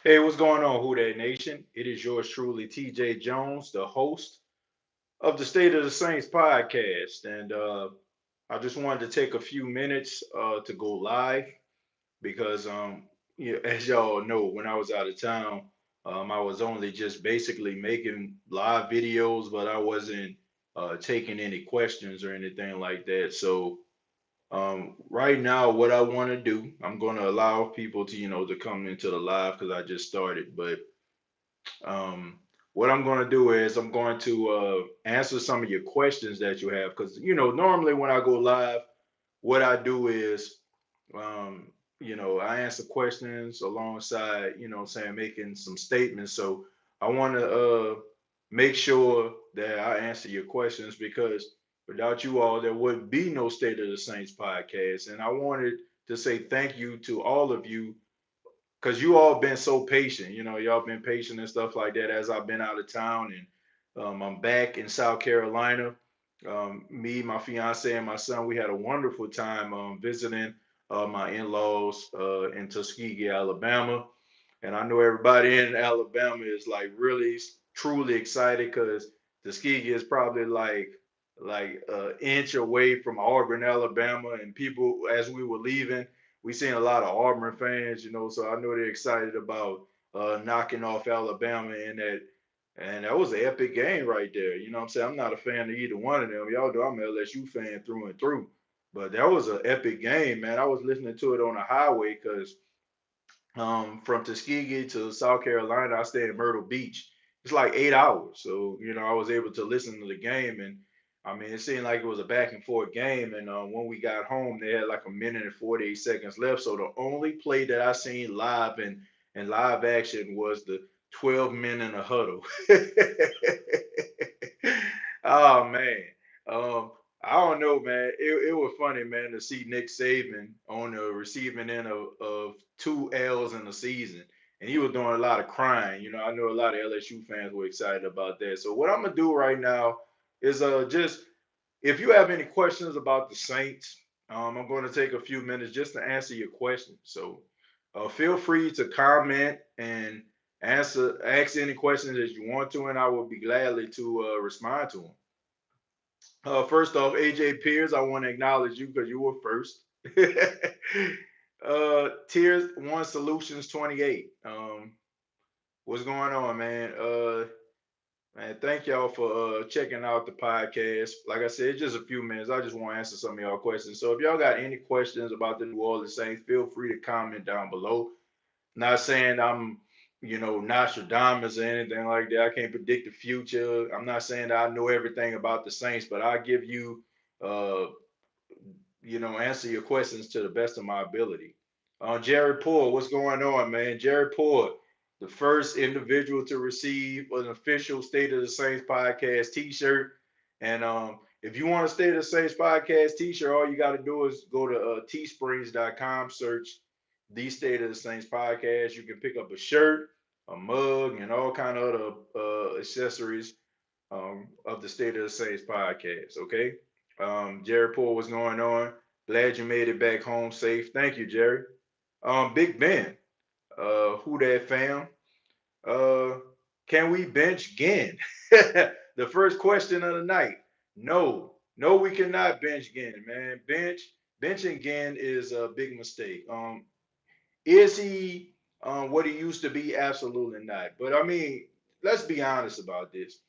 Hey, what's going on, Who Dat Nation? It is yours truly, TJ Jones, the host of the State of the Saints podcast. And I just wanted to take a few minutes to go live because, as y'all know, when I was out of town, I was only just basically making live videos, but I wasn't taking any questions or anything like that. So, right now, what I want to do, I'm going to allow people to, to come into the live because I just started, but um, what I'm going to do is I'm going to answer some of your questions that you have because normally when I go live, what I do is um, I answer questions alongside saying making some statements. So I want to make sure that I answer your questions because without you all, there would be no State of the Saints podcast. And I wanted to say thank you to all of you because you all been so patient. Y'all been patient and stuff like that as I've been out of town, and I'm back in South Carolina. Me, my fiance, and my son, we had a wonderful time visiting my in-laws in Tuskegee, Alabama. And I know everybody in Alabama is like really truly excited because Tuskegee is probably like an inch away from Auburn, Alabama. And people, as we were leaving, we seen a lot of Auburn fans, so I know they're excited about knocking off Alabama in that. And that was an epic game right there. You know what I'm saying? I'm not a fan of either one of them. Y'all know I'm an LSU fan through and through. But that was an epic game, man. I was listening to it on the highway because from Tuskegee to South Carolina, I stay in Myrtle Beach. It's like 8 hours. So, I was able to listen to the game. And I mean, it seemed like it was a back and forth game. And when we got home, they had like a minute and 48 seconds left. So the only play that I seen live and live action was the 12 men in a huddle. Oh, man. Um, I don't know, man. It was funny, man, to see Nick Saban on the receiving end of two L's in the season. And he was doing a lot of crying. I know a lot of LSU fans were excited about that. So what I'm gonna do right now is just if you have any questions about the Saints, I'm going to take a few minutes just to answer your questions. So feel free to comment and ask any questions that you want to, and I will be gladly to respond to them. First off, AJ Pierce, I want to acknowledge you because you were first. Tier One Solutions 28. What's going on, man? Man, thank y'all for checking out the podcast. Like I said, it's just a few minutes. I just want to answer some of y'all questions. So if y'all got any questions about the New Orleans Saints, feel free to comment down below. Not saying I'm, Nostradamus or anything like that. I can't predict the future. I'm not saying that I know everything about the Saints, but I give you, uh, answer your questions to the best of my ability. Jerry Poole, what's going on, man? Jerry Poole, the first individual to receive an official State of the Saints podcast T-shirt. And if you want a State of the Saints podcast T-shirt, all you got to do is go to teesprings.com, search the State of the Saints podcast. You can pick up a shirt, a mug, and all kind of other accessories of the State of the Saints podcast. Okay, Jerry Poole, what's going on? Glad you made it back home safe. Thank you, Jerry. Big Ben, who that fam? Uh, can we bench Ginn? The first question of the night. No, no, we cannot bench Ginn, man. Benching Ginn is a big mistake. Is he what he used to be? Absolutely not. But I mean, let's be honest about this.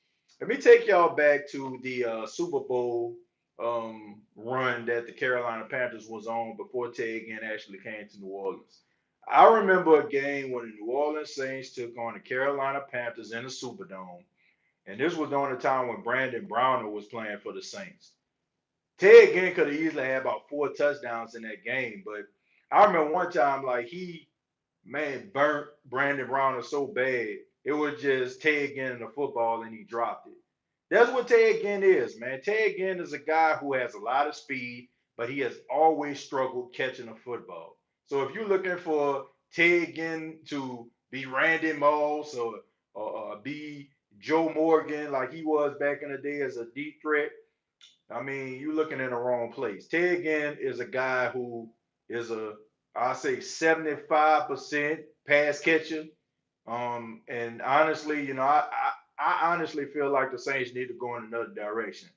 Let me take y'all back to the Super Bowl run that the Carolina Panthers was on before Ted Ginn actually came to New Orleans. I remember a game when the New Orleans Saints took on the Carolina Panthers in the Superdome, and this was during the time when Brandon Browner was playing for the Saints. Ted Ginn could have easily had about 4 touchdowns in that game, but I remember one time like he man burnt Brandon Browner so bad it was just Ted Ginn in the football and he dropped it. That's what Ted Ginn is, man. Ted Ginn is a guy who has a lot of speed, but he has always struggled catching a football. So if you're looking for Ted Ginn to be Randy Moss or be Joe Morgan like he was back in the day as a deep threat, I mean, you're looking in the wrong place. Ted Ginn is a guy who is I say 75% pass catcher And honestly, I honestly feel like the Saints need to go in another direction.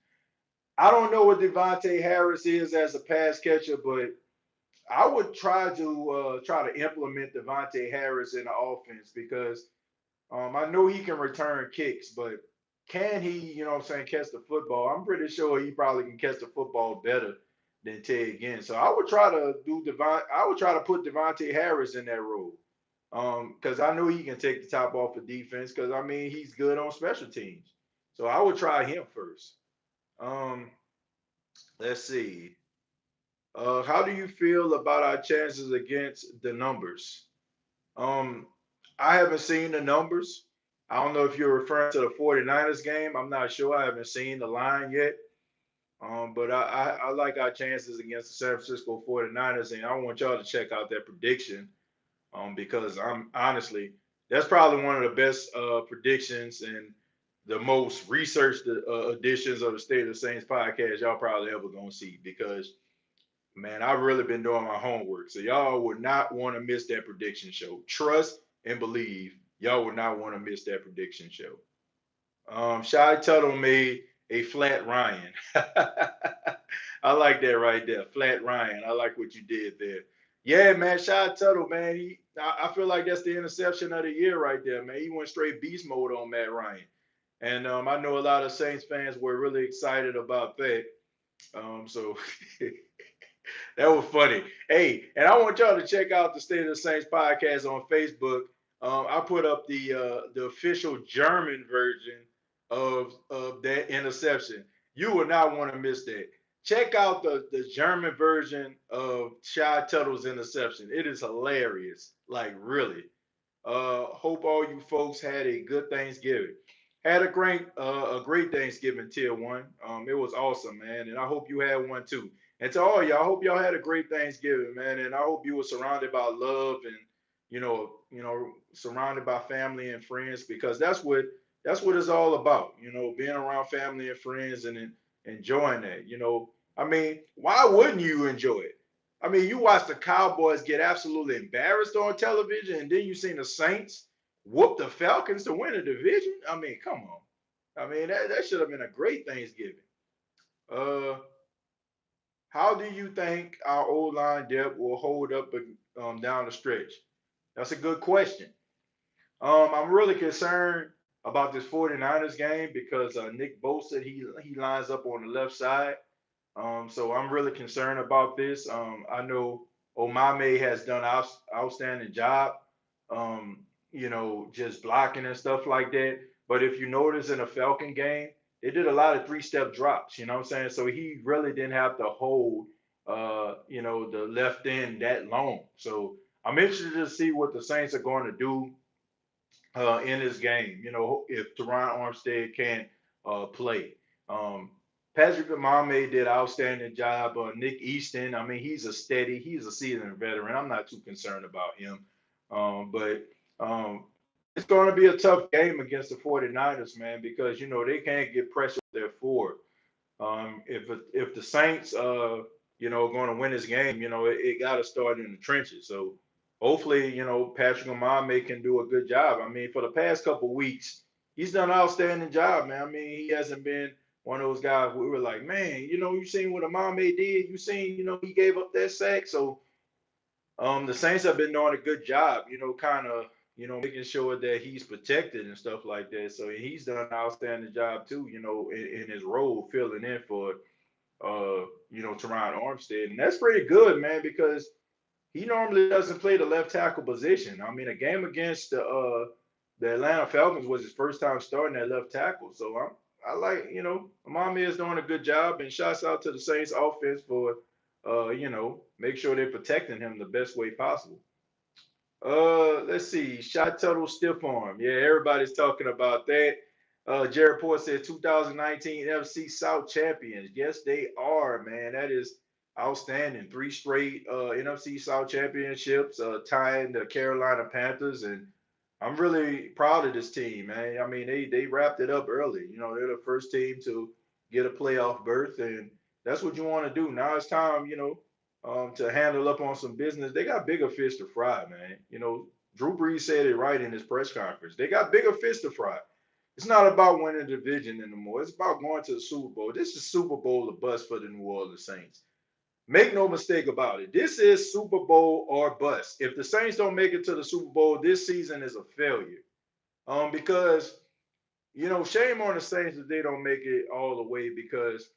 I don't know what Devontae Harris is as a pass catcher, but I would try to implement Devontae Harris in the offense because I know he can return kicks, but can he, what I'm saying, catch the football? I'm pretty sure he probably can catch the football better than Ted Ginn. So I would try to put Devontae Harris in that role. Because I know he can take the top off of defense, because I mean he's good on special teams. So I would try him first. Um, let's see. How do you feel about our chances against the numbers? Um, I haven't seen the numbers. I don't know if you're referring to the 49ers game. I'm not sure. I haven't seen the line yet. But I like our chances against the San Francisco 49ers, and I want y'all to check out that prediction because I'm honestly, that's probably one of the best predictions and the most researched editions of the State of the Saints podcast y'all probably ever gonna see because man, I've really been doing my homework. So y'all would not want to miss that prediction show. Trust and believe y'all would not want to miss that prediction show. Shy Tuttle made a flat Ryan. I like that right there. Flat Ryan. I like what you did there. Yeah, man. Shy Tuttle, man. I feel like that's the interception of the year right there, man. He went straight beast mode on Matt Ryan. And I know a lot of Saints fans were really excited about that. So that was funny. Hey, and I want y'all to check out the State of the Saints podcast on Facebook. I put up the official German version of that interception. You will not want to miss that. Check out the German version of Shy Tuttle's interception. It is hilarious. Like really. Hope all you folks had a good Thanksgiving. Had a great Thanksgiving tier one. It was awesome, man, and I hope you had one too. And to all y'all, I hope y'all had a great Thanksgiving, man, and I hope you were surrounded by love and surrounded by family and friends because that's what it's all about. Being around family and friends and enjoying that. I mean, why wouldn't you enjoy it? I mean, you watch the Cowboys get absolutely embarrassed on television, and then you seen the Saints whoop the Falcons to win a division. I mean, come on. I mean, that should have been a great Thanksgiving. Uh, how do you think our old line depth will hold up down the stretch? That's a good question. I'm really concerned about this 49ers game because Nick Bosa he lines up on the left side. So I'm really concerned about this. I know Omame has done outstanding job, just blocking and stuff like that. But if you notice in the Falcon game, they did a lot of three-step drops. You know what I'm saying? So he really didn't have to hold, the left end that long. So I'm interested to see what the Saints are going to do in this game. If Teron Armstead can't play. Um, Patrick Amame did an outstanding job. Nick Easton, I mean, he's a seasoned veteran. I'm not too concerned about him. But it's going to be a tough game against the 49ers, man, because, they can't get pressure with their forward. If the Saints, going to win this game, it got to start in the trenches. So hopefully, Patrick Amame can do a good job. I mean, for the past couple of weeks, he's done an outstanding job, man. I mean, he hasn't been one of those guys where we were like, man, you seen what Amame did. You seen, he gave up that sack. So the Saints have been doing a good job, kind of, making sure that he's protected and stuff like that. So he's done an outstanding job too, in his role, filling in for Teron Armstead. And that's pretty good, man, because he normally doesn't play the left tackle position. I mean, a game against the Atlanta Falcons was his first time starting at left tackle. So I like, Amami is doing a good job, and shouts out to the Saints offense for, make sure they're protecting him the best way possible. Let's see. Shot total stiff arm. Yeah, everybody's talking about that. Jared Port said 2019 NFC South champions. Yes, they are, man. That is outstanding. Three straight NFC South championships, tying the Carolina Panthers, and I'm really proud of this team, man. I mean, they wrapped it up early. They're the first team to get a playoff berth, and that's what you want to do. Now it's time, to handle up on some business. They got bigger fish to fry, man. Drew Brees said it right in his press conference. They got bigger fish to fry. It's not about winning the division anymore. It's about going to the Super Bowl. This is Super Bowl or bust for the New Orleans Saints. Make no mistake about it. This is Super Bowl or bust. If the Saints don't make it to the Super Bowl, this season is a failure. Because shame on the Saints if they don't make it all the way because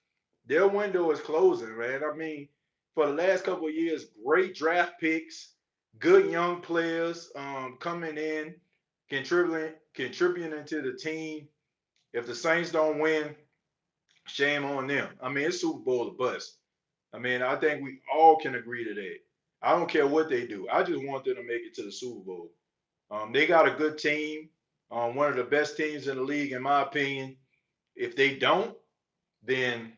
their window is closing, man. I mean, for the last couple of years, great draft picks, good young players coming in, contributing to the team. If the Saints don't win, shame on them. I mean, it's Super Bowl or bust. I mean, I think we all can agree to that. I don't care what they do. I just want them to make it to the Super Bowl. They got a good team, one of the best teams in the league, in my opinion. If they don't, then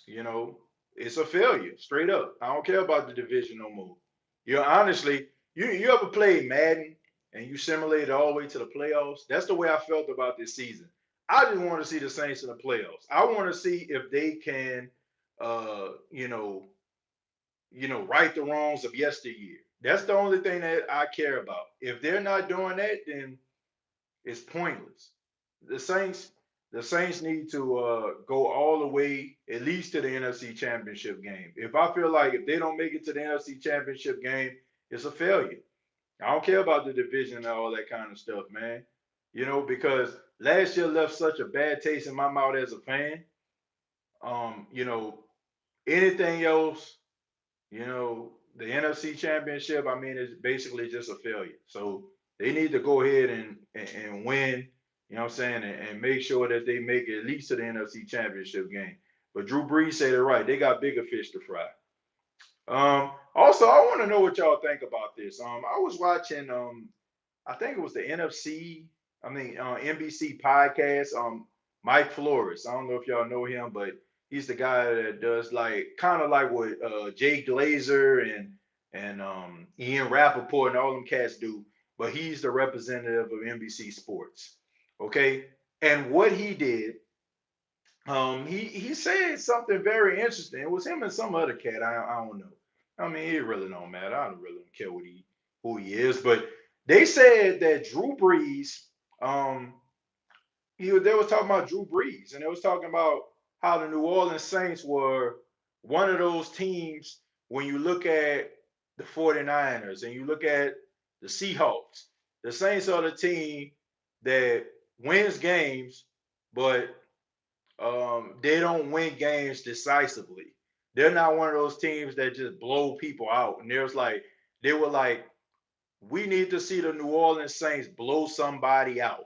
you know it's a failure, straight up. I don't care about the division no more. Honestly, you ever played Madden and you simulated all the way to the playoffs? That's the way I felt about this season. I just want to see the Saints in the playoffs. I want to see if they can, uh, you know, right the wrongs of yesteryear. That's the only thing that I care about. If they're not doing that, then it's pointless. The Saints, the Saints need to go all the way at least to the NFC Championship game. If I feel like if they don't make it to the NFC Championship game, it's a failure. I don't care about the division and all that kind of stuff, man. Because last year left such a bad taste in my mouth as a fan. Um, you know, Anything else, the NFC Championship, I mean, it's basically just a failure. So they need to go ahead and win, you know what I'm saying, and make sure that they make it at least to the NFC Championship game. But Drew Brees said it right. They got bigger fish to fry. Also, I want to know what y'all think about this. I was watching, I think it was the NBC podcast. Mike Flores. I don't know if y'all know him, but he's the guy that does like kind of like what Jay Glazer and Ian Rappaport and all them cats do, but he's the representative of NBC Sports. Okay, and what he did, he said something very interesting. It was him and some other cat. I don't know. I mean, it really don't matter. I don't really don't care who he is, but they said that Drew Brees, um, they was talking about Drew Brees, and they was talking about how the New Orleans Saints were one of those teams when you look at the 49ers and you look at the Seahawks, the Saints are the team that wins games, but they don't win games decisively. They're not one of those teams that just blow people out. And they were like, we need to see the New Orleans Saints blow somebody out.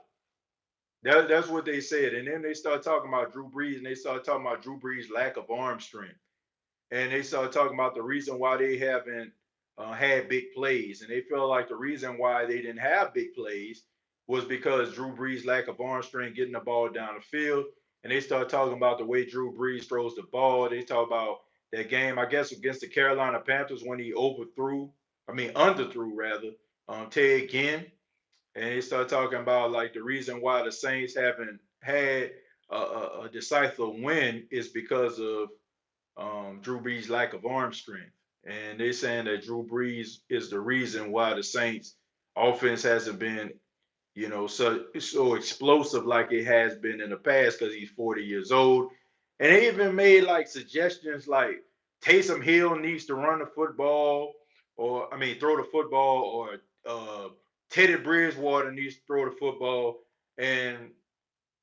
That's what they said. And then they started talking about Drew Brees, and they started talking about Drew Brees' lack of arm strength. And they started talking about the reason why they haven't had big plays. And they felt like the reason why they didn't have big plays was because Drew Brees' lack of arm strength getting the ball down the field. And they started talking about the way Drew Brees throws the ball. They talk about that game, I guess, against the Carolina Panthers when he underthrew rather, Ted Ginn. And they started talking about like the reason why the Saints haven't had a decisive win is because of Drew Brees' lack of arm strength. And they're saying that Drew Brees is the reason why the Saints offense hasn't been, so explosive like it has been in the past because he's 40 years old. And they even made like suggestions like Taysom Hill needs to run the football, or I mean throw the football, or Teddy Bridgewater needs to throw the football. And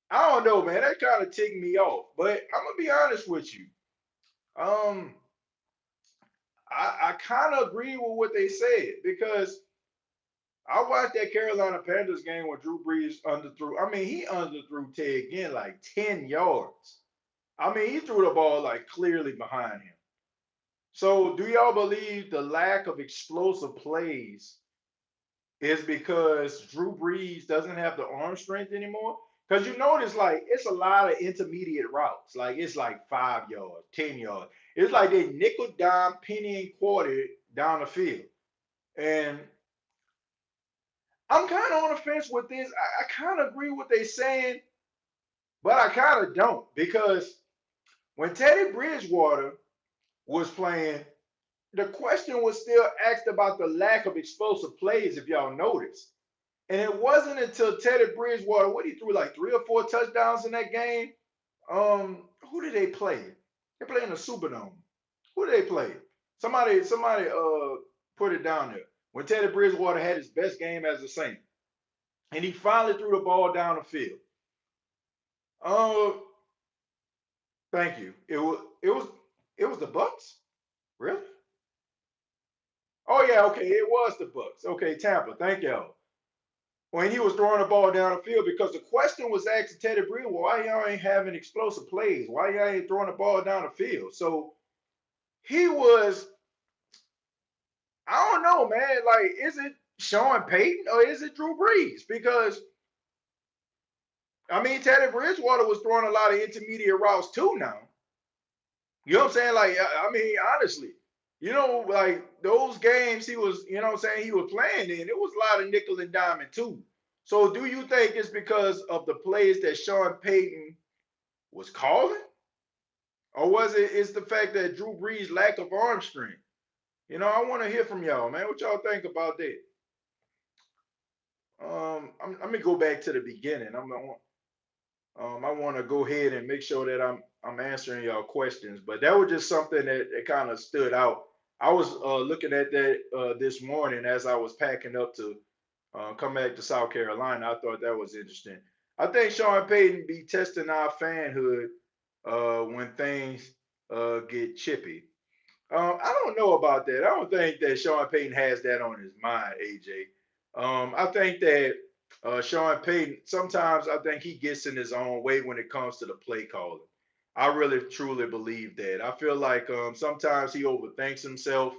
I don't know, man, that kind of ticked me off. But I'm gonna be honest with you. Um, I kind of agree with what they said because I watched that Carolina Panthers game where Drew Brees underthrew. I mean, he underthrew Ted Ginn like 10 yards. I mean, he threw the ball like clearly behind him. So, do y'all believe the lack of explosive plays is because Drew Brees doesn't have the arm strength anymore? Because you notice, like, it's a lot of intermediate routes. Like, it's like 5 yards, 10 yards. It's like they nickel dime, penny, and quarter down the field. And I'm kind of on the fence with this. I kind of agree with what they're saying, but I kind of don't. Because when Teddy Bridgewater was playing, the question was still asked about the lack of explosive plays, if y'all noticed. And it wasn't until Teddy Bridgewater, what he threw like 3 or 4 touchdowns in that game. Who did they play? They played in the Superdome. Who did they play? Somebody put it down there. When Teddy Bridgewater had his best game as a Saint. And he finally threw the ball down the field. Uh thank you. It was the Bucks? Really? Oh yeah, okay, it was the Bucks. Okay, Tampa. Thank y'all. When he was throwing the ball down the field, because the question was asked to Teddy Bridgewater, why y'all ain't having explosive plays? Why y'all ain't throwing the ball down the field? So he was, I don't know, man. Like, is it Sean Payton or is it Drew Brees? Because I mean, Teddy Bridgewater was throwing a lot of intermediate routes too now. You know what I'm saying? Like, I mean, honestly, like those games he was, what I'm saying, he was playing in, it was a lot of nickel and diamond too. So do you think it's because of the plays that Sean Payton was calling? Or was it's the fact that Drew Brees' lack of arm strength? I want to hear from y'all, man. What y'all think about that? Let me go back to the beginning. I want to go ahead and make sure that I'm answering y'all questions. But that was just something that kind of stood out. I was looking at that this morning as I was packing up to come back to South Carolina. I thought that was interesting. I think Sean Payton be testing our fanhood when things get chippy. I don't know about that. I don't think that Sean Payton has that on his mind, AJ. I think that Sean Payton, sometimes I think he gets in his own way when it comes to the play calling. I really truly believe that. I feel like sometimes he overthinks himself,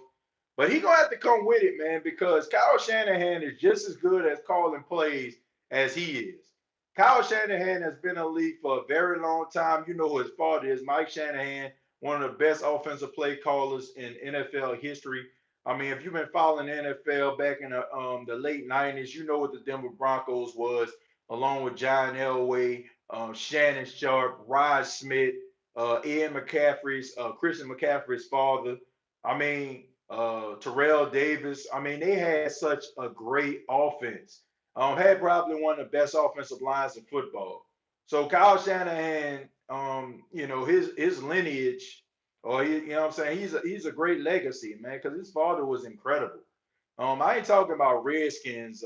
but he gonna have to come with it, man, because Kyle Shanahan is just as good at calling plays as he is. Kyle Shanahan has been in the league for a very long time. You know who his father is, Mike Shanahan, one of the best offensive play callers in NFL history. I mean, if you've been following the NFL back in the late '90s, you know what the Denver Broncos was, along with John Elway, Shannon Sharp, Rod Smith, Ian McCaffrey's, Christian McCaffrey's father. I mean, Terrell Davis. I mean, they had such a great offense. Had probably one of the best offensive lines in football. So Kyle Shanahan, his lineage, or what I'm saying, he's a great legacy, man, because his father was incredible. I ain't talking about Redskins,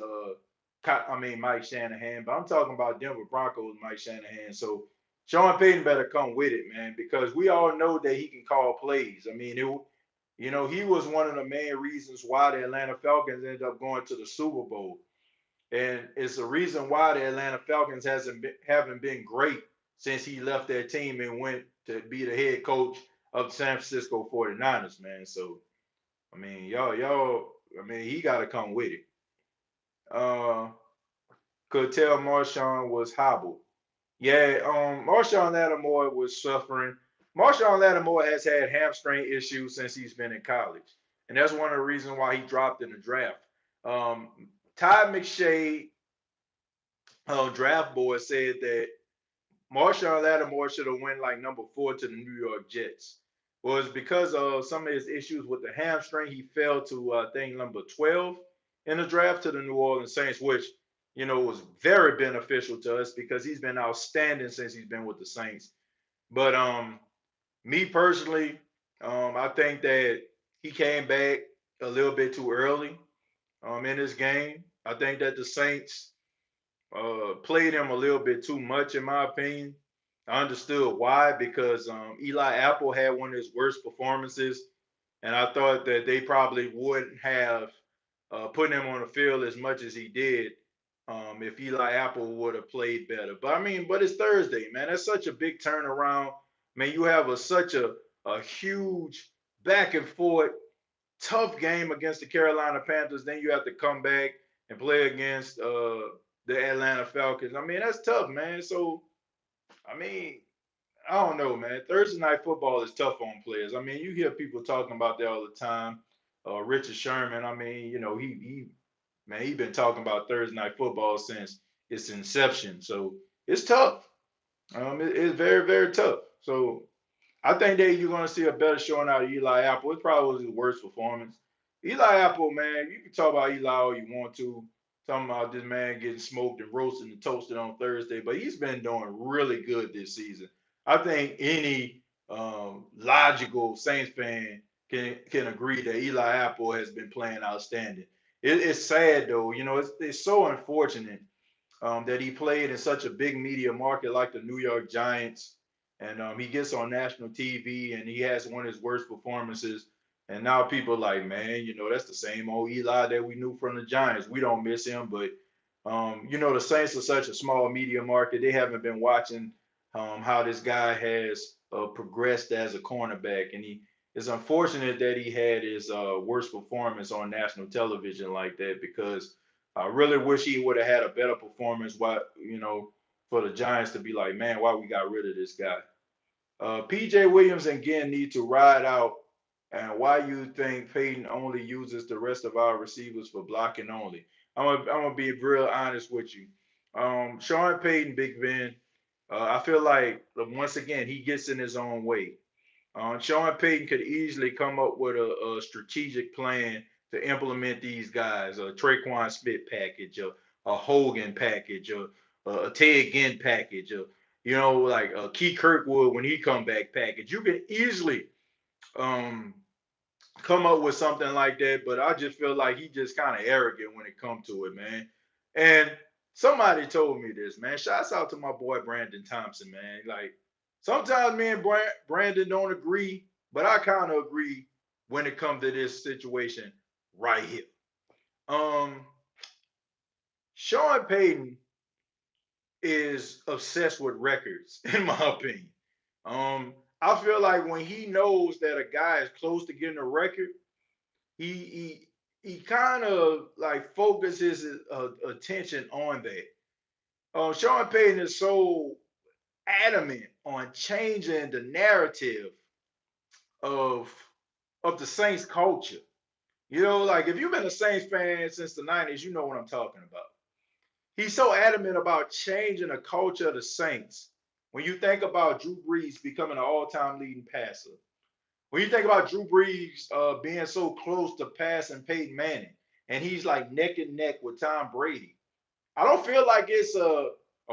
Mike Shanahan, but I'm talking about Denver Broncos, Mike Shanahan. So Sean Payton better come with it, man, because we all know that he can call plays. I mean, he was one of the main reasons why the Atlanta Falcons ended up going to the Super Bowl. And it's the reason why the Atlanta Falcons haven't been great since he left their team and went to be the head coach of the San Francisco 49ers, man. So I mean, I mean, he gotta come with it. Uh could tell Marshawn was hobbled. Yeah, Marshawn Lattimore was suffering. Marshawn Lattimore has had hamstring issues since he's been in college. And that's one of the reasons why he dropped in the draft. Um, Todd McShay, draft board, said that Marshawn Lattimore should have went like number 4 to the New York Jets. Was because of some of his issues with the hamstring, he fell to I think number 12 in the draft to the New Orleans Saints, which was very beneficial to us because he's been outstanding since he's been with the Saints. But me personally, I think that he came back a little bit too early in this game. I think that the Saints played him a little bit too much, in my opinion. I understood why because Eli Apple had one of his worst performances, and I thought that they probably wouldn't have put him on the field as much as he did if Eli Apple would have played better. But I mean, but it's Thursday, man. That's such a big turnaround. Man, you have such a huge back and forth tough game against the Carolina Panthers. Then you have to come back and play against the Atlanta Falcons. I mean, that's tough, man. So, I mean, I don't know, man. Thursday night football is tough on players. I mean, you hear people talking about that all the time. Richard Sherman, I mean, he been talking about Thursday night football since its inception. So it's tough. It's very, very tough. So I think that you're going to see a better showing out of Eli Apple. It probably was his worst performance. Eli Apple, man, you can talk about Eli all you want to. Talking about this man getting smoked and roasted and toasted on Thursday, but he's been doing really good this season. I think any logical Saints fan can agree that Eli Apple has been playing outstanding. It's sad though, it's so unfortunate that he played in such a big media market like the New York Giants, and he gets on national TV and he has one of his worst performances. And now people are like, man, that's the same old Eli that we knew from the Giants. We don't miss him, but the Saints are such a small media market. They haven't been watching how this guy has progressed as a cornerback, and it's unfortunate that he had his worst performance on national television like that because I really wish he would have had a better performance. For the Giants to be like, man, why we got rid of this guy? PJ Williams and Ginn need to ride out. And why you think Peyton only uses the rest of our receivers for blocking only? I'm gonna be real honest with you. Sean Payton, Big Ben. I feel like once again he gets in his own way. Sean Payton could easily come up with a strategic plan to implement these guys, a Traquan Smith package, a Hogan package, a Ted Ginn package, like a Key Kirkwood when he come back package. You can easily um, come up with something like that, but I just feel like he just kind of arrogant when it comes to it, man. And somebody told me this, man. Shouts out to my boy Brandon Thompson, man. Like sometimes me and Brandon don't agree, but I kind of agree when it comes to this situation right here. Um, Sean Payton is obsessed with records, in my opinion. I feel like when he knows that a guy is close to getting a record, he kind of like focuses his attention on that. Sean Payton is so adamant on changing the narrative of of the Saints culture. Like if you've been a Saints fan since the '90s, you know what I'm talking about. He's so adamant about changing the culture of the Saints. When you think about Drew Brees becoming an all-time leading passer, when you think about Drew Brees being so close to passing Peyton Manning, and he's like neck and neck with Tom Brady, I don't feel like it's a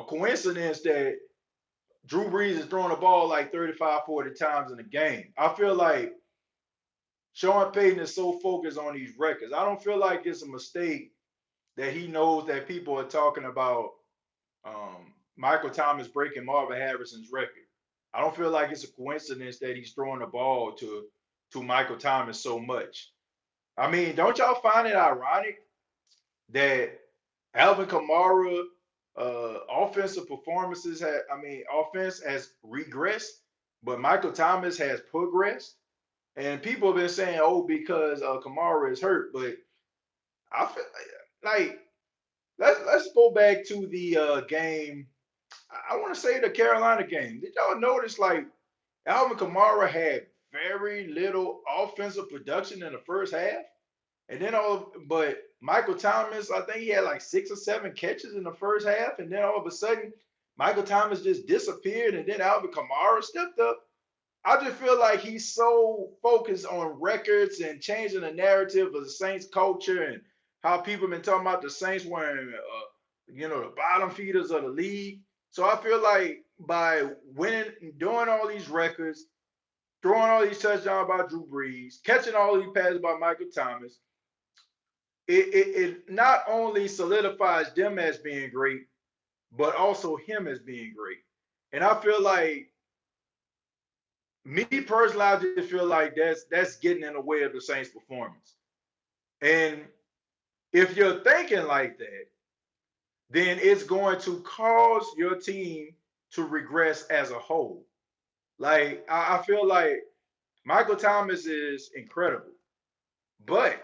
coincidence that Drew Brees is throwing the ball like 35, 40 times in a game. I feel like Sean Payton is so focused on these records. I don't feel like it's a mistake that he knows that people are talking about Michael Thomas breaking Marvin Harrison's record. I don't feel like it's a coincidence that he's throwing the ball to Michael Thomas so much. I mean, don't y'all find it ironic that Alvin Kamara offensive performances offense has regressed, but Michael Thomas has progressed. And people have been saying, "Oh, because Kamara is hurt," but I feel like let's go back to the game. I want to say the Carolina game. Did y'all notice like Alvin Kamara had very little offensive production in the first half? And then but Michael Thomas, I think he had like 6 or 7 catches in the first half, and then all of a sudden, Michael Thomas just disappeared, and then Alvin Kamara stepped up. I just feel like he's so focused on records and changing the narrative of the Saints culture and how people have been talking about the Saints wearing, the bottom feeders of the league. So I feel like by winning, doing all these records, throwing all these touchdowns by Drew Brees, catching all these passes by Michael Thomas, it not only solidifies them as being great, but also him as being great. And I feel like me personally, I just feel like that's getting in the way of the Saints' performance. And if you're thinking like that, then it's going to cause your team to regress as a whole. Like I feel like Michael Thomas is incredible, but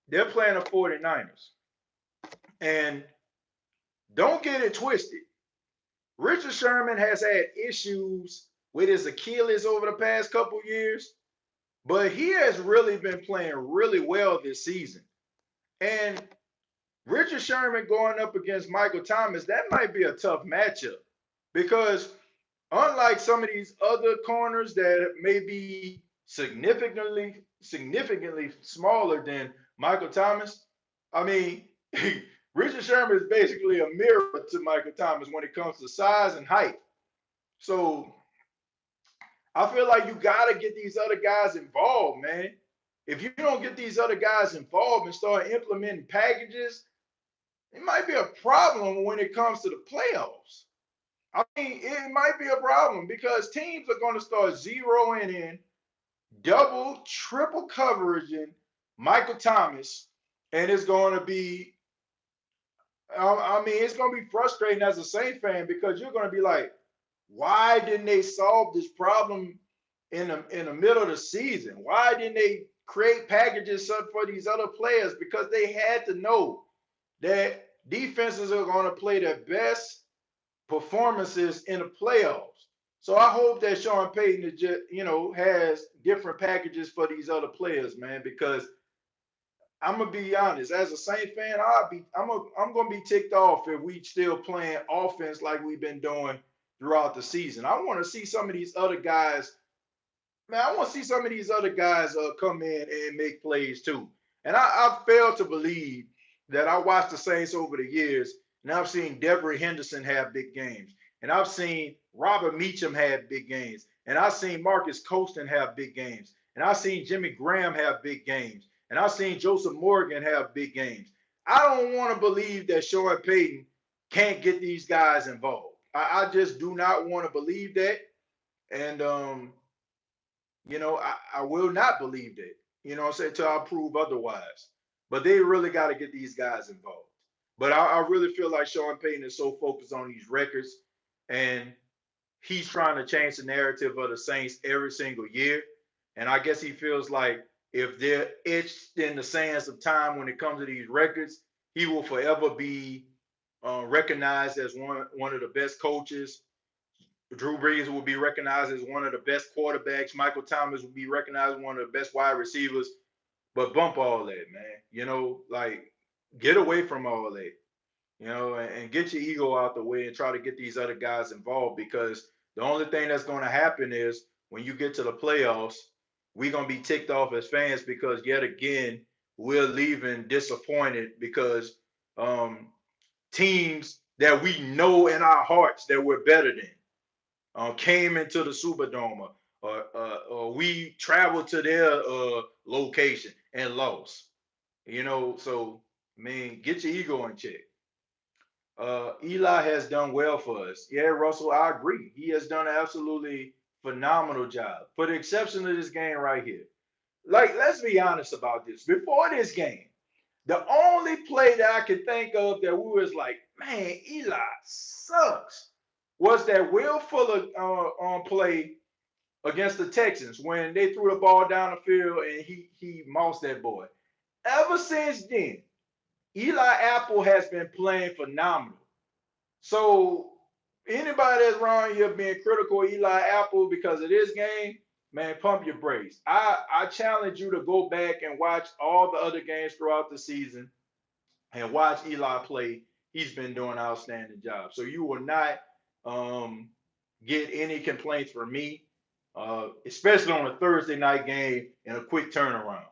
they're playing the 49ers. And don't get it twisted. Richard Sherman has had issues with his Achilles over the past couple years, but he has really been playing really well this season. And Richard Sherman going up against Michael Thomas, that might be a tough matchup because unlike some of these other corners that may be significantly smaller than Michael Thomas. I mean, Richard Sherman is basically a mirror to Michael Thomas when it comes to size and height. So I feel like you gotta get these other guys involved, man. If you don't get these other guys involved and start implementing packages, it might be a problem when it comes to the playoffs. I mean, it might be a problem because teams are going to start zeroing in, double, triple coveraging Michael Thomas, and it's going to be. I mean, it's going to be frustrating as a Saints fan because you're going to be like, why didn't they solve this problem in the middle of the season? Why didn't they create packages for these other players? Because they had to know that defenses are going to play their best performances in the playoffs. So I hope that Sean Payton is just, has different packages for these other players, man. Because I'm gonna be honest, as a Saints fan, I'm gonna be ticked off if we still playing offense like we've been doing throughout the season. I want to see some of these other guys, man. I want to see some of these other guys come in and make plays too. And I fail to believe that I watched the Saints over the years, and I've seen Devery Henderson have big games, and I've seen Robert Meacham have big games, and I've seen Marcus Colston have big games, and I've seen Jimmy Graham have big games, and I've seen Joseph Morgan have big games. I don't want to believe that Sean Payton can't get these guys involved. I just do not want to believe that. And I will not believe that. I'm saying, till I prove otherwise. But they really got to get these guys involved. But I really feel like Sean Payton is so focused on these records, and he's trying to change the narrative of the Saints every single year. And I guess he feels like if they're etched in the sands of time when it comes to these records, he will forever be recognized as one of the best coaches. Drew Brees will be recognized as one of the best quarterbacks. Michael Thomas will be recognized as one of the best wide receivers. But bump all that, man. Like get away from all that. And get your ego out the way and try to get these other guys involved because the only thing that's going to happen is when you get to the playoffs, we're going to be ticked off as fans because yet again, we're leaving disappointed because um, teams that we know in our hearts that we're better than came into the Superdome, or we traveled to their location and lost. So I mean, get your ego in check. Eli has done well for us. Yeah, Russell, I agree. He has done an absolutely phenomenal job, for the exception of this game right here. Like, let's be honest about this. Before this game, the only play that I could think of that we was like, man, Eli sucks, was that Will Fuller on play against the Texans when they threw the ball down the field and he mossed that boy. Ever since then, Eli Apple has been playing phenomenal. So anybody that's around here being critical of Eli Apple because of this game, man, pump your brakes. I challenge you to go back and watch all the other games throughout the season and watch Eli play. He's been doing an outstanding job. So you will not um, get any complaints from me, especially on a Thursday night game and a quick turnaround.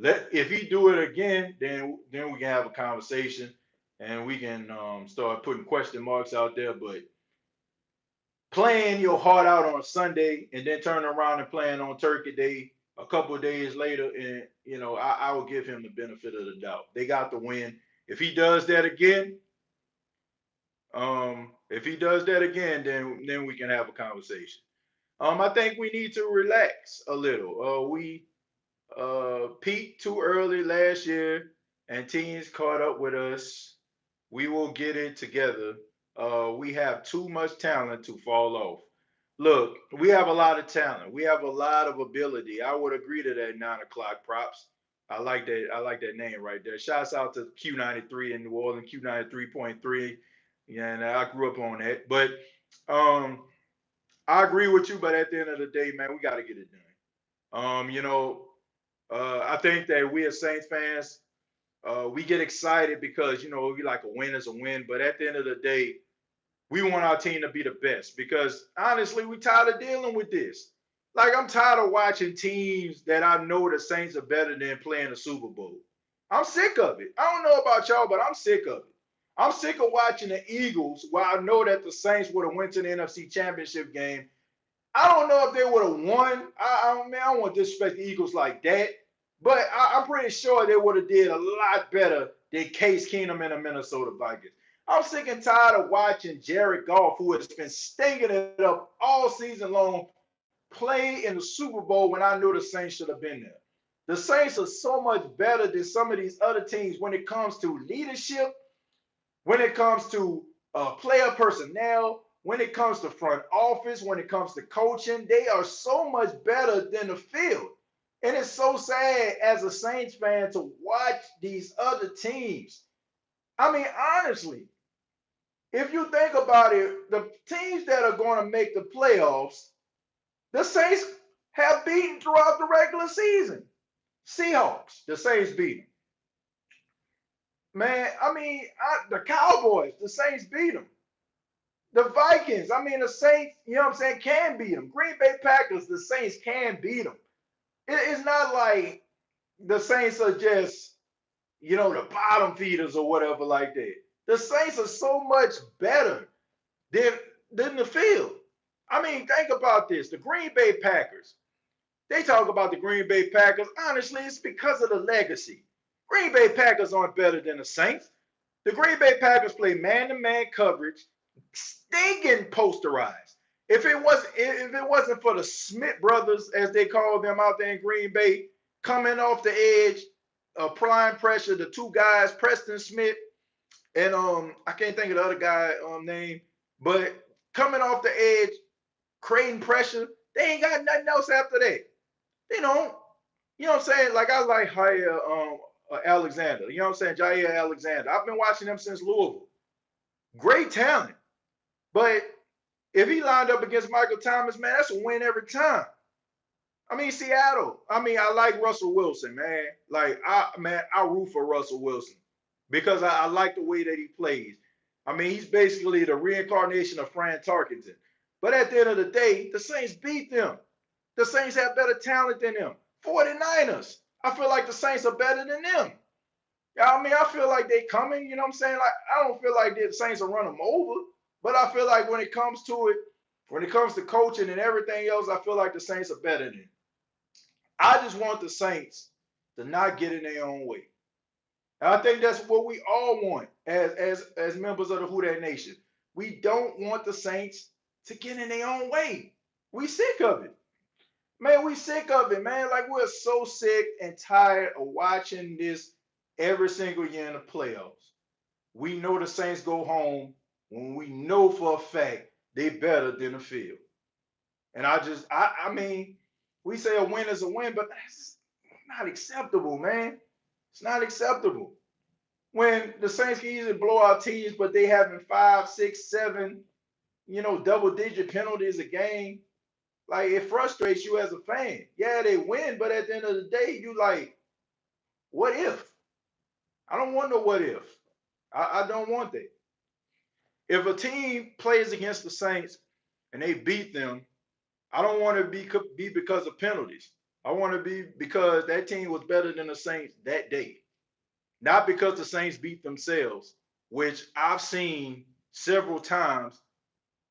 If he do it again, then we can have a conversation and we can start putting question marks out there. But playing your heart out on a Sunday and then turning around and playing on Turkey Day a couple of days later, and I will give him the benefit of the doubt. They got the win. If he does that again, then we can have a conversation. I think we need to relax a little. We peaked too early last year, and teams caught up with us. We will get it together. We have too much talent to fall off. Look, we have a lot of talent. We have a lot of ability. I would agree to that 9 o'clock props. I like that. I like that name right there. Shouts out to Q93 in New Orleans, Q93.3. Yeah, and I grew up on that. But um, I agree with you. But at the end of the day, man, we got to get it done. I think that we as Saints fans, we get excited because we like a win is a win. But at the end of the day, we want our team to be the best because honestly, we tired of dealing with this. Like I'm tired of watching teams that I know the Saints are better than playing the Super Bowl. I'm sick of it. I don't know about y'all, but I'm sick of it. I'm sick of watching the Eagles while I know that the Saints would have went to the NFC Championship game. I don't know if they would have won. I don't want to disrespect the Eagles like that, but I'm pretty sure they would have did a lot better than Case Keenum and the Minnesota Vikings. I'm sick and tired of watching Jared Goff, who has been stinking it up all season long, play in the Super Bowl when I knew the Saints should have been there. The Saints are so much better than some of these other teams when it comes to leadership, when it comes to player personnel, when it comes to front office, when it comes to coaching. They are so much better than the field. And it's so sad as a Saints fan to watch these other teams. I mean, honestly, if you think about it, the teams that are going to make the playoffs, the Saints have beaten throughout the regular season. Seahawks, the Saints beat them. Man, I mean, the Cowboys, the Saints beat them. The Vikings, I mean, the Saints, you know what I'm saying, can beat them. Green Bay Packers, the Saints can beat them. It's not like the Saints are just, the bottom feeders or whatever like that. The Saints are so much better than, than the field. I mean, think about this. The Green Bay Packers, they talk about the Green Bay Packers. Honestly, it's because of the legacy. Green Bay Packers aren't better than the Saints. The Green Bay Packers play man-to-man coverage, stinking posterized. If it wasn't for the Smith brothers, as they call them out there in Green Bay, coming off the edge, applying pressure, the two guys, Preston Smith and I can't think of the other guy name, but coming off the edge, creating pressure, they ain't got nothing else after that. They don't. You know what I'm saying? Like I like Jair Alexander. You know what I'm saying? Jair Alexander. I've been watching him since Louisville. Great talent. But if he lined up against Michael Thomas, man, that's a win every time. I mean, Seattle. I mean, I like Russell Wilson, man. I root for Russell Wilson because I like the way that he plays. I mean, he's basically the reincarnation of Fran Tarkenton. But at the end of the day, the Saints beat them. The Saints have better talent than them. 49ers. I feel like the Saints are better than them. I mean, I feel like they coming, you know what I'm saying? Like, I don't feel like the Saints will run them over, but I feel like when it comes to it, when it comes to coaching and everything else, I feel like the Saints are better than them. I just want the Saints to not get in their own way. And I think that's what we all want as members of the Who Dat Nation. We don't want the Saints to get in their own way. We sick of it. Man, we sick of it, man. Like we're so sick and tired of watching this every single year in the playoffs. We know the Saints go home when we know for a fact they better than the field. And I mean, we say a win is a win, but that's not acceptable, man. It's not acceptable. When the Saints can easily blow out teams, but they having 5, 6, 7, double-digit penalties a game. Like it frustrates you as a fan. Yeah, they win, but at the end of the day, you like, what if? I don't want no what if. I don't want that. If a team plays against the Saints and they beat them, I don't want to be because of penalties. I want to be because that team was better than the Saints that day, not because the Saints beat themselves, which I've seen several times.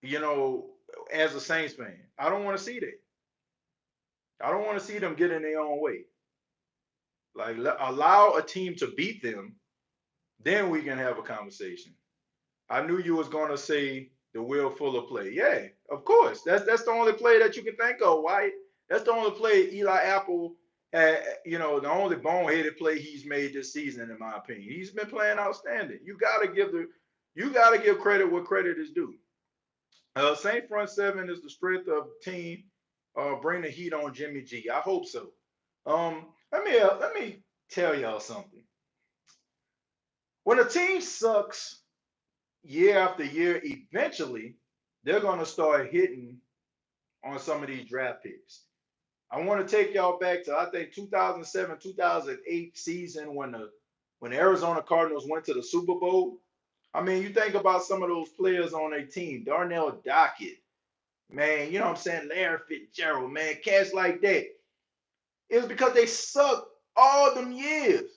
You know, as a Saints fan, I don't want to see that. I don't want to see them get in their own way. Like allow a team to beat them, then we can have a conversation. I knew you was gonna say the Will Fuller play. Yeah, of course. That's the only play that you can think of, White. That's the only play Eli Apple had, the only boneheaded play he's made this season, in my opinion. He's been playing outstanding. You gotta give credit where credit is due. Saint front seven is the strength of the team. Bring the heat on Jimmy G. I hope so. Let me tell y'all something. When a team sucks year after year, eventually they're gonna start hitting on some of these draft picks. I want to take y'all back to I think 2007, 2008 season when the Arizona Cardinals went to the Super Bowl. I mean, you think about some of those players on their team, Darnell Dockett, man, you know what I'm saying? Larry Fitzgerald, man, cats like that. It was because they sucked all them years.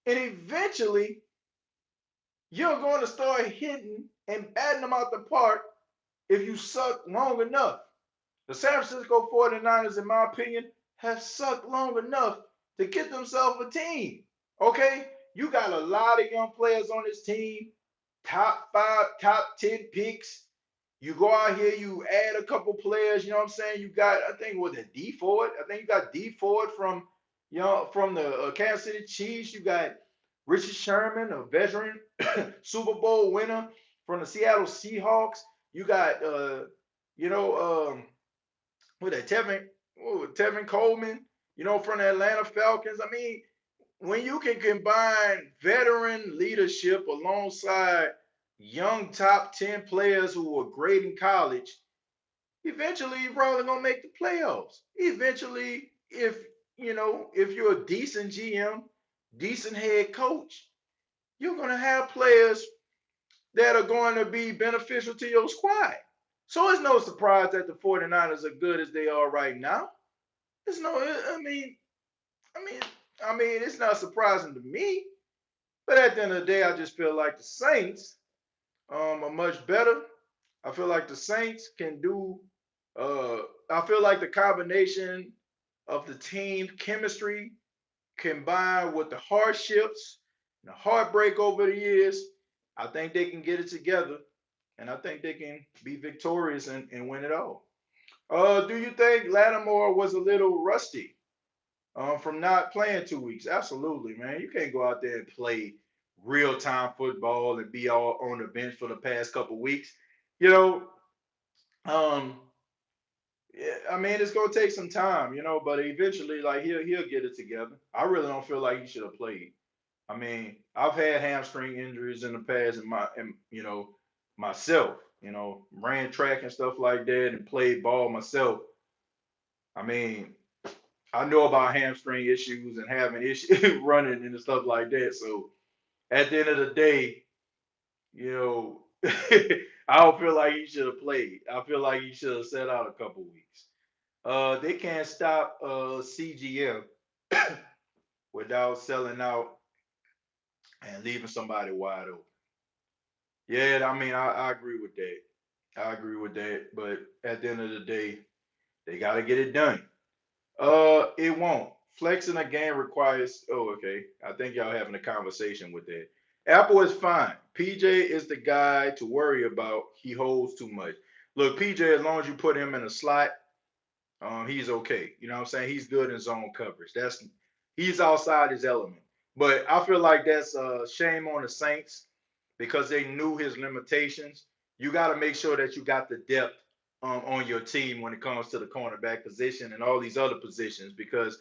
And eventually, you're going to start hitting and batting them out the park if you suck long enough. The San Francisco 49ers, in my opinion, have sucked long enough to get themselves a team. Okay? You got a lot of young players on this team, top five, top 10 picks. You go out here, you add a couple players, you know what I'm saying? You got, I think, was it D Ford? I think you got D Ford from, from the Kansas City Chiefs. You got Richard Sherman, a veteran Super Bowl winner from the Seattle Seahawks. You got, you know, with that Tevin Coleman, from the Atlanta Falcons. I mean, when you can combine veteran leadership alongside young top 10 players who were great in college, eventually you're probably gonna make the playoffs. Eventually, if you're a decent GM, decent head coach, you're gonna have players that are going to be beneficial to your squad. So it's no surprise that the 49ers are good as they are right now. It's no, I mean, it's not surprising to me. But at the end of the day, I just feel like the Saints are much better. I feel like the Saints can do. Uh, I feel like the combination of the team chemistry combined with the hardships, the heartbreak over the years, I think they can get it together, and I think they can be victorious and win it all. Do you think Lattimore was a little rusty from not playing 2 weeks? Absolutely, man. You can't go out there and play real time football and be all on the bench for the past couple weeks. You know, um, yeah, I mean, it's gonna take some time, but eventually, like he'll get it together. I really don't feel like he should have played. I mean, I've had hamstring injuries in the past, myself, ran track and stuff like that, and played ball myself. I mean, I know about hamstring issues and having issues running and stuff like that. So at the end of the day, you know, I don't feel like he should have played. I feel like he should have sat out a couple weeks. They can't stop CGM without selling out and leaving somebody wide open. Yeah, I mean, I agree with that. I agree with that. But at the end of the day, they got to get it done. It won't. Flexing a game requires. Oh, okay. I think y'all having a conversation with that. Apple is fine. PJ is the guy to worry about. He holds too much. Look, PJ, as long as you put him in a slot, he's okay. You know what I'm saying? He's good in zone coverage. He's outside his element. But I feel like that's a shame on the Saints because they knew his limitations. You got to make sure that you got the depth on your team when it comes to the cornerback position and all these other positions because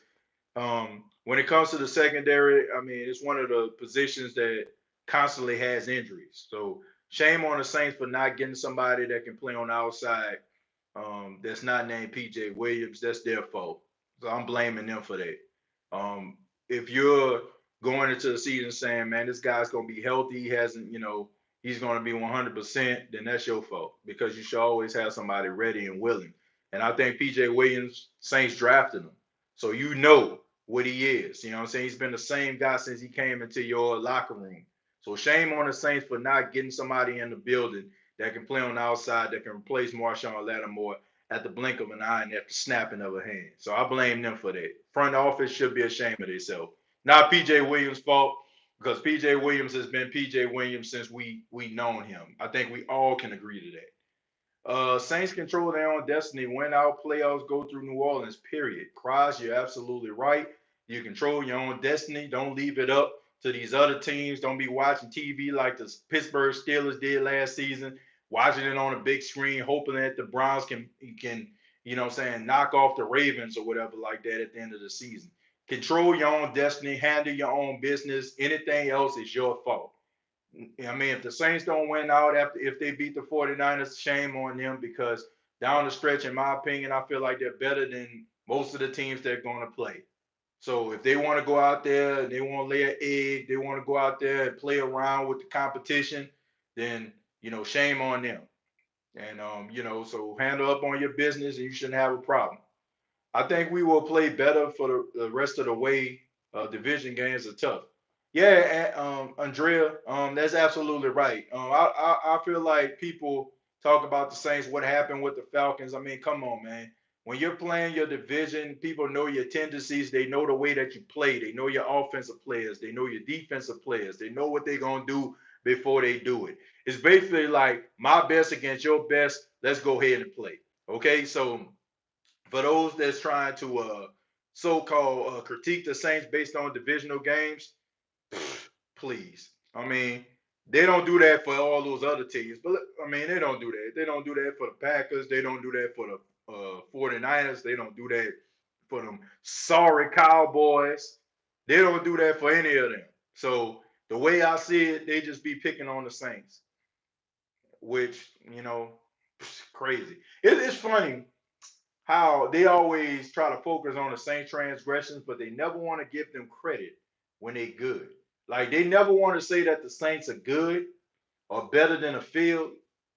when it comes to the secondary, I mean, it's one of the positions that constantly has injuries. So shame on the Saints for not getting somebody that can play on the outside that's not named PJ Williams. That's their fault. So I'm blaming them for that. If you're going into the season saying, man, this guy's going to be healthy, he hasn't, he's going to be 100%, then that's your fault because you should always have somebody ready and willing. And I think PJ Williams, Saints drafted him. So you know what he is. You know what I'm saying? He's been the same guy since he came into your locker room. So shame on the Saints for not getting somebody in the building that can play on the outside, that can replace Marshawn Lattimore at the blink of an eye and at the snapping of a hand. So I blame them for that. Front office should be ashamed of themselves. Not PJ Williams' fault because PJ Williams has been PJ Williams since we known him. I think we all can agree to that. Saints control their own destiny. Win out playoffs, go through New Orleans. Period. Cross, you're absolutely right. You control your own destiny. Don't leave it up to these other teams. Don't be watching TV like the Pittsburgh Steelers did last season, watching it on a big screen, hoping that the Browns can knock off the Ravens or whatever like that at the end of the season. Control your own destiny. Handle your own business. Anything else is your fault. I mean, if the Saints don't win out after if they beat the 49ers, shame on them because down the stretch, in my opinion, I feel like they're better than most of the teams they're going to play. So if they want to go out there, they want to lay an egg, they want to go out there and play around with the competition, then shame on them. And so handle up on your business, and you shouldn't have a problem. I think we will play better for the rest of the way. Division games are tough. Yeah, Andrea, that's absolutely right. I feel like people talk about the Saints, what happened with the Falcons. I mean, come on, man. When you're playing your division, people know your tendencies. They know the way that you play. They know your offensive players. They know your defensive players. They know what they're gonna do before they do it. It's basically like my best against your best. Let's go ahead and play. Okay, so for those that's trying to so-called critique the Saints based on divisional games, please. I mean, they don't do that for all those other teams, but I mean, they don't do that. They don't do that for the Packers. They don't do that for the 49ers. They don't do that for them sorry Cowboys. They don't do that for any of them. So the way I see it, they just be picking on the Saints, which, crazy. It's funny how they always try to focus on the same transgressions, but they never want to give them credit when they good. Like they never want to say that the Saints are good or better than a field.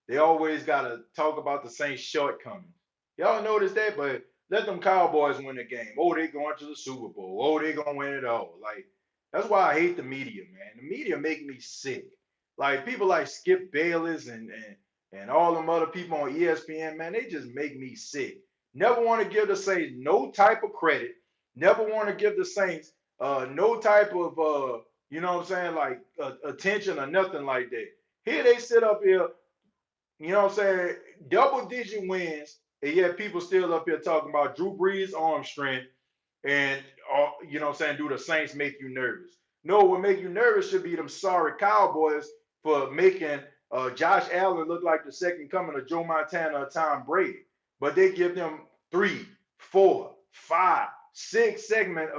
They always gotta talk about the Saints' shortcomings. Y'all notice that, but let them Cowboys win the game. Oh, they going to the Super Bowl. Oh, they gonna win it all. Like that's why I hate the media, man. The media make me sick. Like people like Skip Bayless and all them other people on ESPN, man, they just make me sick. Never want to give the Saints no type of credit. Never want to give the Saints no type of what I'm saying, like attention or nothing like that. Here they sit up here, what I'm saying, double digit wins, and yet people still up here talking about Drew Brees' arm strength and what I'm saying, do the Saints make you nervous? No, what make you nervous should be them sorry Cowboys for making Josh Allen look like the second coming of Joe Montana or Tom Brady. But they give them 3, 4, 5, 6 segment,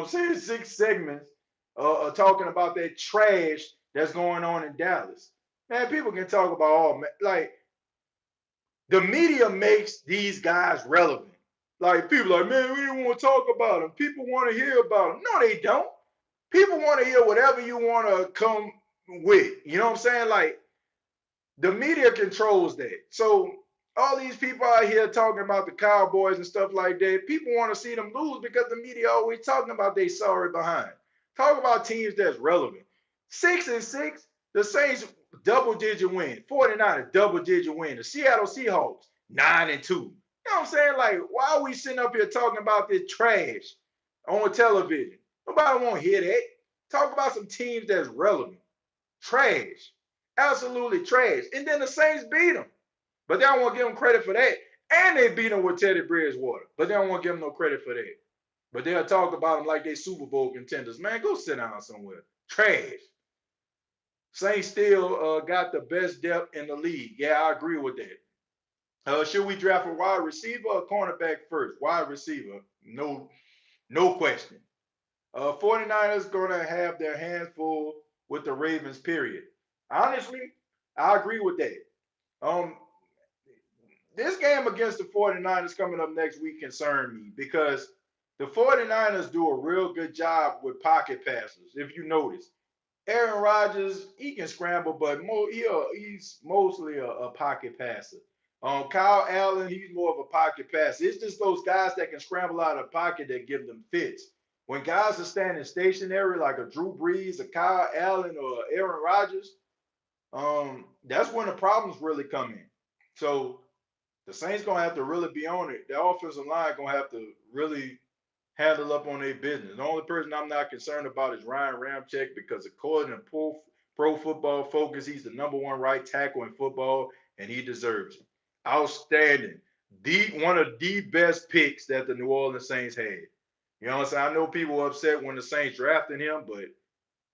six segments talking about that trash that's going on in Dallas. Man, people can talk about all, like the media makes these guys relevant. Like people are like, man, we didn't want to talk about them. People want to hear about them. No, they don't. People want to hear whatever you want to come with. You know what I'm saying? Like the media controls that. So all these people out here talking about the Cowboys and stuff like that, people want to see them lose because the media always talking about they sorry behind. Talk about teams that's relevant. 6-6, the Saints double digit win. 49ers double digit win. The Seattle Seahawks 9-2. You know what I'm saying? Like, why are we sitting up here talking about this trash on television? Nobody want to hear that. Talk about some teams that's relevant. Trash. Absolutely trash. And then the Saints beat them. But they don't want to give them credit for that. And they beat them with Teddy Bridgewater. But they don't want to give them no credit for that. But they'll talk about them like they Super Bowl contenders. Man, go sit down somewhere. Trash. Saints still got the best depth in the league. Yeah, I agree with that. Should we draft a wide receiver or cornerback first? Wide receiver. No question. 49ers going to have their hands full with the Ravens, period. Honestly, I agree with that. Um, this game against the 49ers coming up next week concern me because the 49ers do a real good job with pocket passes, if you notice. Aaron Rodgers, he can scramble, but he's mostly a pocket passer. Kyle Allen, he's more of a pocket passer. It's just those guys that can scramble out of the pocket that give them fits. When guys are standing stationary, like a Drew Brees, a Kyle Allen, or Aaron Rodgers, that's when the problems really come in. So the Saints gonna have to really be on it. The offensive line gonna have to really handle up on their business. The only person I'm not concerned about is Ryan Ramczyk because according to Pro Football Focus, he's the #1 right tackle in football, and he deserves it. Outstanding. One of the best picks that the New Orleans Saints had. You know what I'm saying? I know people were upset when the Saints drafted him, but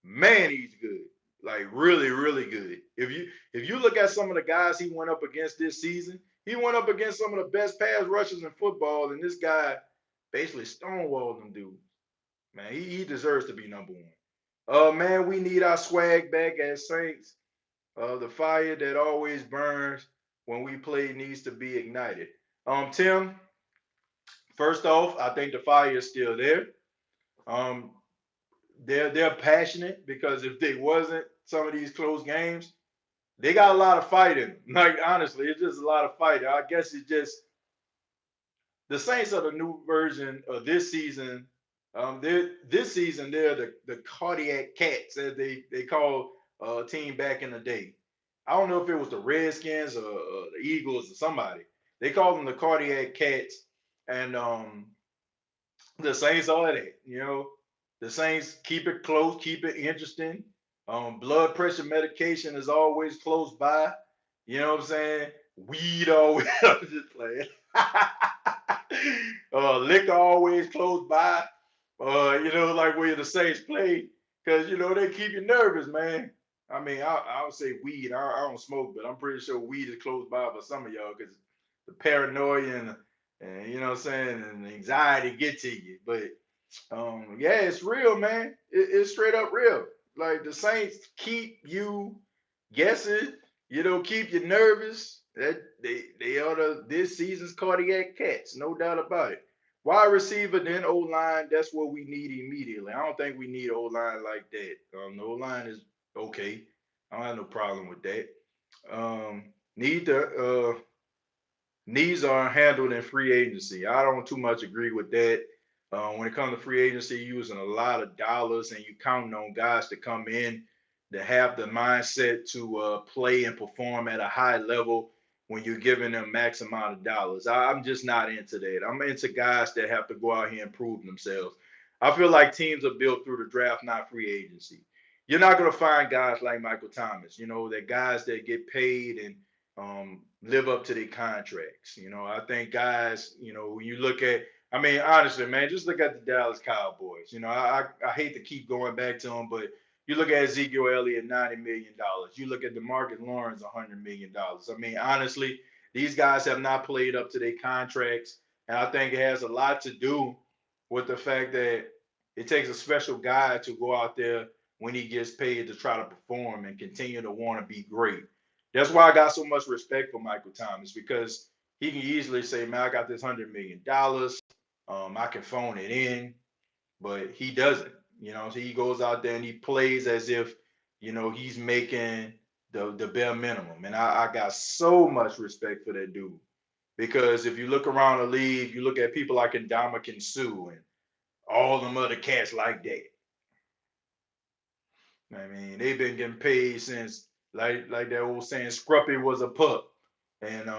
man, he's good. Like really, really good. If you look at some of the guys he went up against this season, he went up against some of the best pass rushers in football, and this guy basically stonewalled them dudes. Man, he deserves to be #1. Man, we need our swag back as Saints. The fire that always burns when we play needs to be ignited. Tim, first off, I think the fire is still there. Um, they're passionate because if they wasn't some of these close games, They got a lot of fighting. Like honestly, it's just a lot of fighting. I guess it's just the Saints are the new version of this season. This season they're the cardiac cats as they call a team back in the day. I don't know if it was the Redskins or the Eagles or somebody. They called them the cardiac cats, and the Saints are that. The Saints keep it close, keep it interesting. Blood pressure medication is always close by. You know what I'm saying? Weed always. I'm just playing. Liquor always close by. Like where the Saints play, because they keep you nervous, man. I mean, I would say weed. I don't smoke, but I'm pretty sure weed is close by for some of y'all because the paranoia and you know what I'm saying, and the anxiety get to you. But yeah, it's real, man. It's straight up real. Like the Saints keep you guessing, keep you nervous. That they are this season's cardiac cats, no doubt about it. Wide receiver, then O line. That's what we need immediately. I don't think we need O line like that. The O line is okay. I don't have no problem with that. Need the Needs are handled in free agency. I don't too much agree with that. When it comes to free agency, you're using a lot of dollars and you counting on guys to come in to have the mindset to play and perform at a high level when you're giving them max amount of dollars. I'm just not into that. I'm into guys that have to go out here and prove themselves. I feel like teams are built through the draft, not free agency. You're not going to find guys like Michael Thomas, that guys that get paid and live up to their contracts. I think guys, when you look at, I mean, honestly, man, just look at the Dallas Cowboys. I hate to keep going back to them, but you look at Ezekiel Elliott, $90 million. You look at DeMarcus Lawrence, $100 million. I mean, honestly, these guys have not played up to their contracts, and I think it has a lot to do with the fact that it takes a special guy to go out there when he gets paid to try to perform and continue to want to be great. That's why I got so much respect for Michael Thomas because he can easily say, "Man, I got this $100 million. I can phone it in," but he doesn't. So he goes out there and he plays as if he's making the bare minimum, and I got so much respect for that dude because if you look around the league, you look at people like Ndamukong Suh and all them other cats like that. I mean, they've been getting paid since like that old saying, Scruppy was a pup and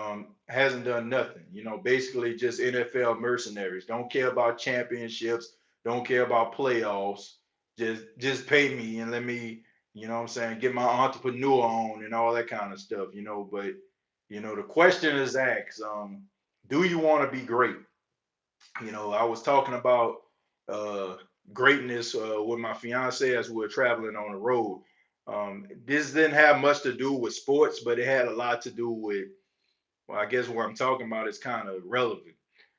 hasn't done nothing. Basically just NFL mercenaries. Don't care about championships, don't care about playoffs. Just pay me and let me, what I'm saying, get my entrepreneur on and all that kind of stuff. But the question is asked, do you want to be great? I was talking about uh, greatness with my fiance as we were traveling on the road. This didn't have much to do with sports, but it had a lot to do with, well, I guess what I'm talking about is kind of relevant.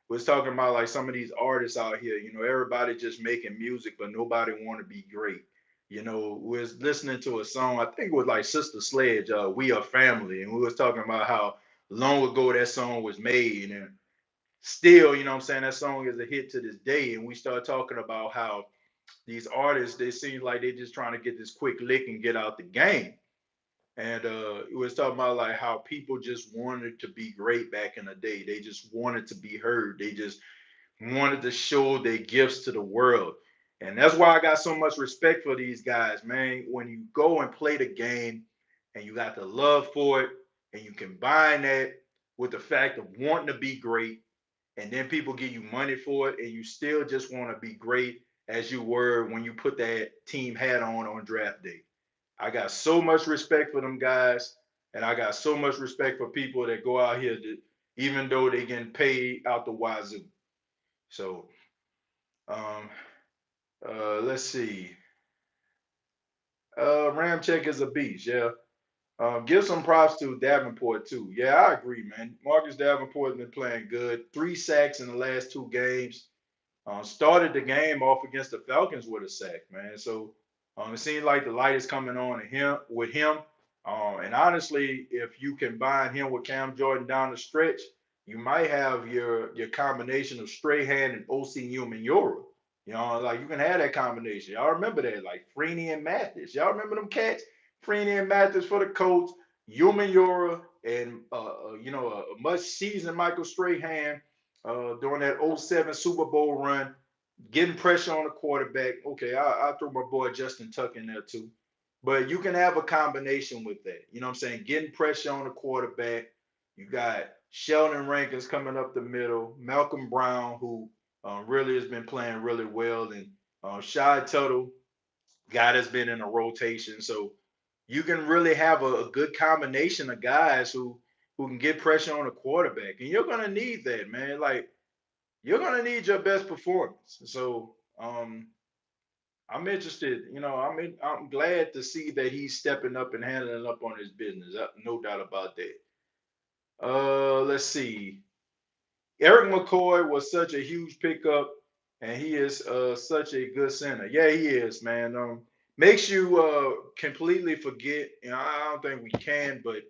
We're talking about like some of these artists out here, everybody just making music, but nobody want to be great. We was listening to a song, I think it was like Sister Sledge, We Are Family, and we was talking about how long ago that song was made, and still, what I'm saying, that song is a hit to this day. And we start talking about how these artists, they seem like they're just trying to get this quick lick and get out the game. And it was talking about like how people just wanted to be great back in the day. They just wanted to be heard. They just wanted to show their gifts to the world. And that's why I got so much respect for these guys, man. When you go and play the game and you got the love for it and you combine that with the fact of wanting to be great and then people give you money for it and you still just want to be great as you were when you put that team hat on draft day. I got so much respect for them guys, and I got so much respect for people that go out here to, even though they getting paid out the wazoo. So um let's see. Ramcheck is a beast, yeah. Give some props to Davenport too. Yeah, I agree, man. Marcus Davenport has been playing good. 3 sacks in the last 2 games. Started the game off against the Falcons with a sack, man. So it seems like the light is coming on in him with him. And honestly, if you combine him with Cam Jordan down the stretch, you might have your combination of Strahan and OC Umenyiora. Like you can have that combination. Y'all remember that, like Freeney and Mathis. Y'all remember them cats? Freeney and Mathis for the Colts. Yura and a much seasoned Michael Strahan during that '07 Super Bowl run, getting pressure on the quarterback. Okay, I throw my boy Justin Tuck in there too. But you can have a combination with that. You know what I'm saying? Getting pressure on the quarterback. You got Sheldon Rankins coming up the middle, Malcolm Brown, who really has been playing really well, and Shy Tuttle, guy that's been in a rotation. So you can really have a good combination of guys who can get pressure on the quarterback, and you're gonna need that, man. Like you're gonna need your best performance. So I'm interested. I'm glad to see that he's stepping up and handling up on his business. No doubt about that. Let's see. Eric McCoy was such a huge pickup, and he is such a good center. Yeah, he is, man. Makes you completely forget. I don't think we can, but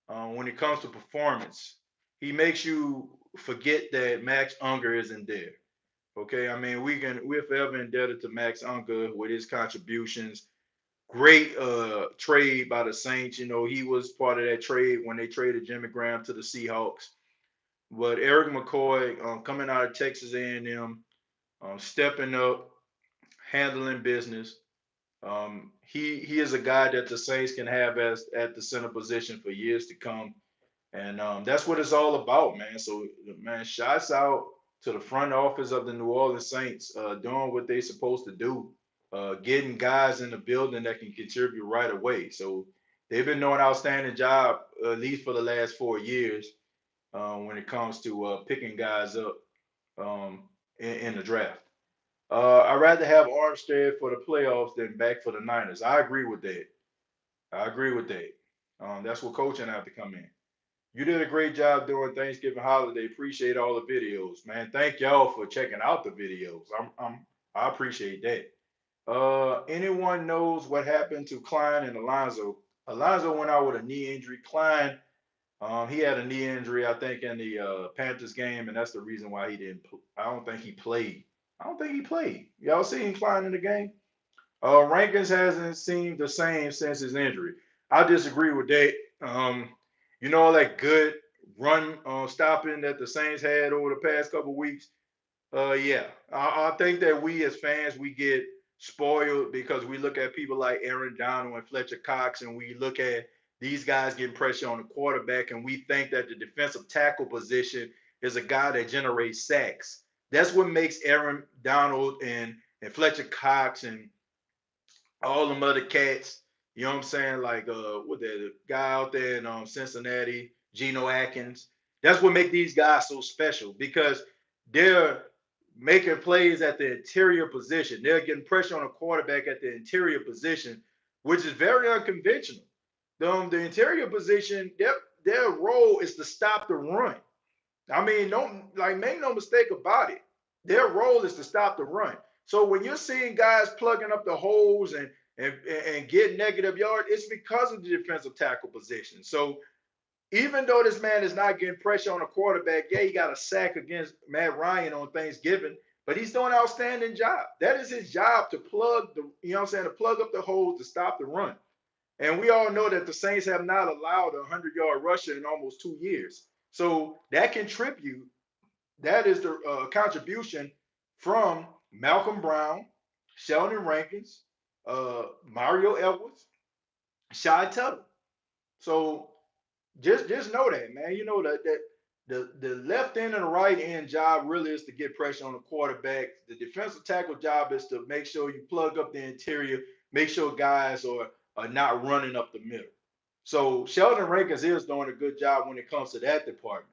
when it comes to performance, he makes you forget that Max Unger isn't there. Okay, I mean we're forever indebted to Max Unger with his contributions. Great trade by the Saints. He was part of that trade when they traded Jimmy Graham to the Seahawks. But Eric McCoy, coming out of Texas A&M, stepping up, handling business. He is a guy that the Saints can have as at the center position for years to come, and that's what it's all about, man. So, man, shots out to the front office of the New Orleans Saints, doing what they're supposed to do, getting guys in the building that can contribute right away. So they've been doing an outstanding job, at least for the last 4 years, when it comes to picking guys up in the draft. I'd rather have Armstead for the playoffs than back for the Niners. I agree with that. I agree with that. That's what coaching have to come in. You did a great job during Thanksgiving holiday. Appreciate all the videos, man. Thank y'all for checking out the videos. I appreciate that. Anyone knows what happened to Klein and Alonzo? Alonzo went out with a knee injury. Klein, he had a knee injury, I think, in the Panthers game, and that's the reason why he didn't. I don't think he played. I don't think he played. Y'all seen Klein in the game? Rankins hasn't seemed the same since his injury. I disagree with that. All that good run stopping that the Saints had over the past couple of weeks. Yeah, I think that we as fans we get spoiled because we look at people like Aaron Donald and Fletcher Cox, and we look at these guys getting pressure on the quarterback, and we think that the defensive tackle position is a guy that generates sacks. That's what makes Aaron Donald and Fletcher Cox and all them other cats. You know what I'm saying? Like what the guy out there in Cincinnati, Geno Atkins. That's what make these guys so special because they're making plays at the interior position. They're getting pressure on a quarterback at the interior position, which is very unconventional. The interior position, their role is to stop the run. I mean, don't like make no mistake about it. Their role is to stop the run. So when you're seeing guys plugging up the holes and get negative yard, it's because of the defensive tackle position. So even though this man is not getting pressure on a quarterback, yeah, he got a sack against Matt Ryan on Thanksgiving, but he's doing an outstanding job. That is his job to plug the, you know what I'm saying, to plug up the holes to stop the run. And we all know that the Saints have not allowed a 100-yard rusher in almost 2 years. So that contribute, that is the contribution from Malcolm Brown, Sheldon Rankins, Mario Edwards, Shy Tuttle. So just know that, man. You know that the left end and the right end job really is to get pressure on the quarterback. The defensive tackle job is to make sure you plug up the interior, make sure guys are not running up the middle. So Sheldon Rankins is doing a good job when it comes to that department.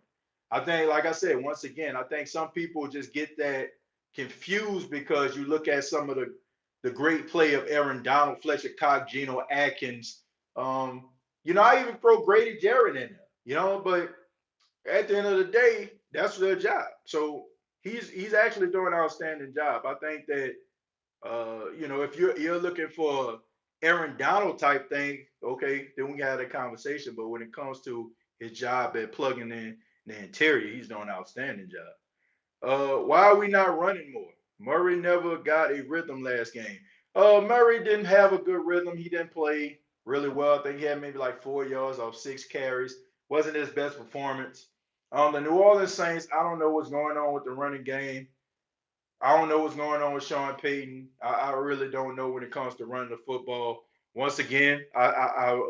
I think, like I said, once again, I think some people just get that confused because you look at some of the great play of Aaron Donald, Fletcher Cox, Geno Atkins. Um, I even throw Grady Jarrett in there, but at the end of the day, that's their job. So he's actually doing an outstanding job. I think that if you're looking for Aaron Donald type thing, okay, then we got a conversation. But when it comes to his job at plugging in the interior, he's doing an outstanding job. Why are we not running more? Murray never got a rhythm last game. Murray didn't have a good rhythm. He didn't play. really well. I think he had maybe like 4 yards off 6 carries. Wasn't his best performance. The New Orleans Saints, I don't know what's going on with the running game. I don't know what's going on with Sean Payton. I really don't know when it comes to running the football. Once again, I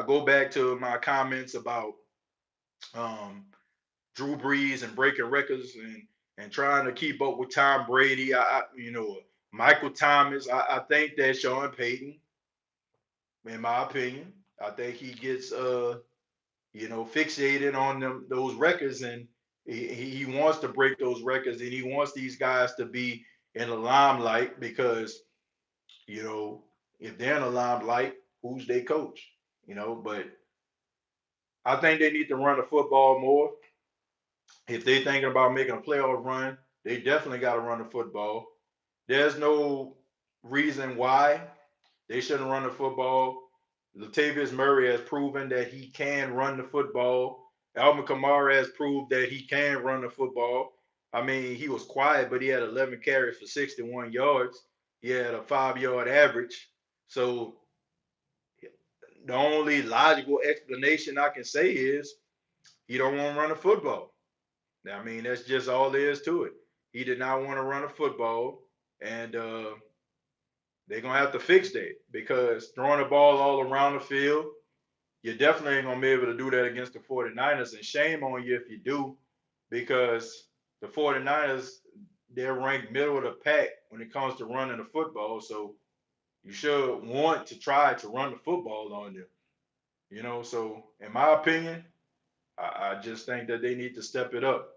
go back to my comments about um, Drew Brees and breaking records and trying to keep up with Tom Brady. Michael Thomas. I think that Sean Payton, in my opinion, I think he gets fixated on those records, and he wants to break those records, and he wants these guys to be in the limelight because you know if they're in the limelight, who's their coach? But I think they need to run the football more. If they're thinking about making a playoff run, they definitely got to run the football. There's no reason why they shouldn't run the football. Latavius Murray has proven that he can run the football. Alvin Kamara has proved that he can run the football. I mean, he was quiet, but he had 11 carries for 61 yards. He had a 5 yard average. So the only logical explanation I can say is he don't want to run the football. I mean, that's just all there is to it. He did not want to run a football, and they're gonna have to fix that because throwing the ball all around the field, you definitely ain't gonna be able to do that against the 49ers. And shame on you if you do, because the 49ers, they're ranked middle of the pack when it comes to running the football. So you should want to try to run the football on them. So in my opinion, I just think that they need to step it up.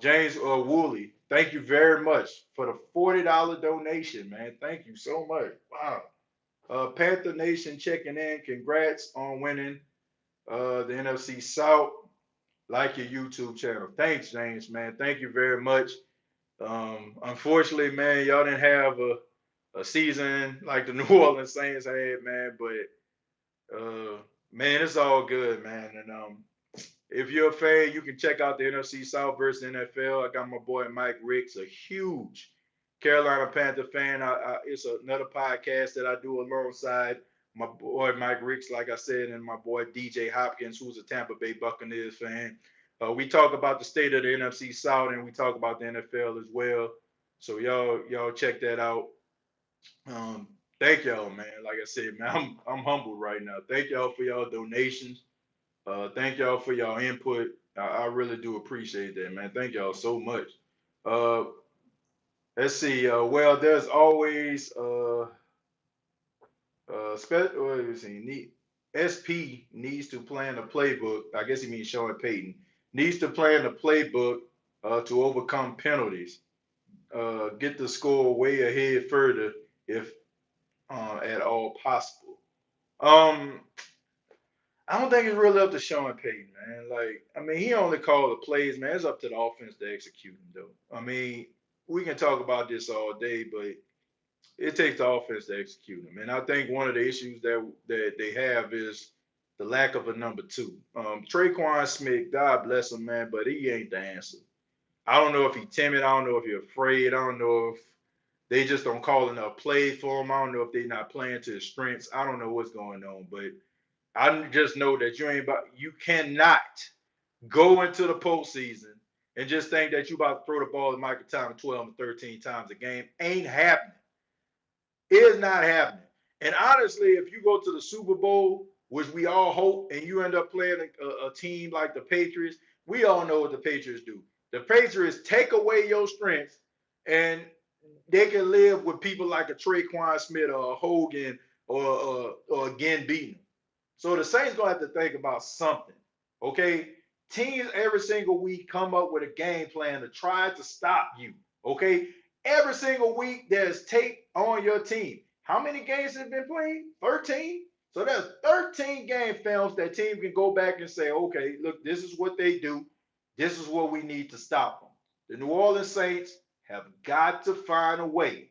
James Woolley, thank you very much for the $40 donation, man. Thank you so much. Wow. Panther Nation checking in. Congrats on winning the NFC South. Like your YouTube channel. Thanks, James, man. Thank you very much. Unfortunately, man, y'all didn't have a season like the New Orleans Saints had, man. But man, it's all good, man. And if you're a fan, you can check out the NFC South versus NFL. I got my boy Mike Ricks, a huge Carolina Panther fan. It's another podcast that I do alongside my boy Mike Ricks, like I said, and my boy DJ Hopkins, who's a Tampa Bay Buccaneers fan. We talk about the state of the NFC South, and we talk about the NFL as well. So y'all check that out. Thank y'all, man. Like I said, man, I'm humbled right now. Thank y'all for y'all donations. Thank y'all for y'all input. I really do appreciate that, man. Thank y'all so much. Uh, let's see. Well, there's always what is he? SP needs to plan a playbook. I guess he means Sean Payton needs to plan a playbook to overcome penalties. Get the score way ahead further if at all possible. Um, I don't think it's really up to Sean Payton, man. Like, I mean, he only called the plays, man. It's up to the offense to execute them, though. I mean, we can talk about this all day, but it takes the offense to execute them. And I think one of the issues that they have is the lack of a number two. Traquan Smith, God bless him, man, but he ain't the answer. I don't know if he's timid. I don't know if he's afraid. I don't know if they just don't call enough plays for him. I don't know if they're not playing to his strengths. I don't know what's going on, but I just know that you cannot go into the postseason and just think that you about to throw the ball to Michael Thomas 12 and 13 times a game. Ain't happening. It is not happening. And honestly, if you go to the Super Bowl, which we all hope, and you end up playing a team like the Patriots, we all know what the Patriots do. The Patriots take away your strengths, and they can live with people like a Traquan Smith or a Hogan or again beating them. So the Saints gonna have to think about something. Okay, teams every single week come up with a game plan to try to stop you. Okay, every single week there's tape on your team. How many games have been played? 13. So there's 13 game films that team can go back and say, okay, look, this is what they do. This is what we need to stop them. The New Orleans Saints have got to find a way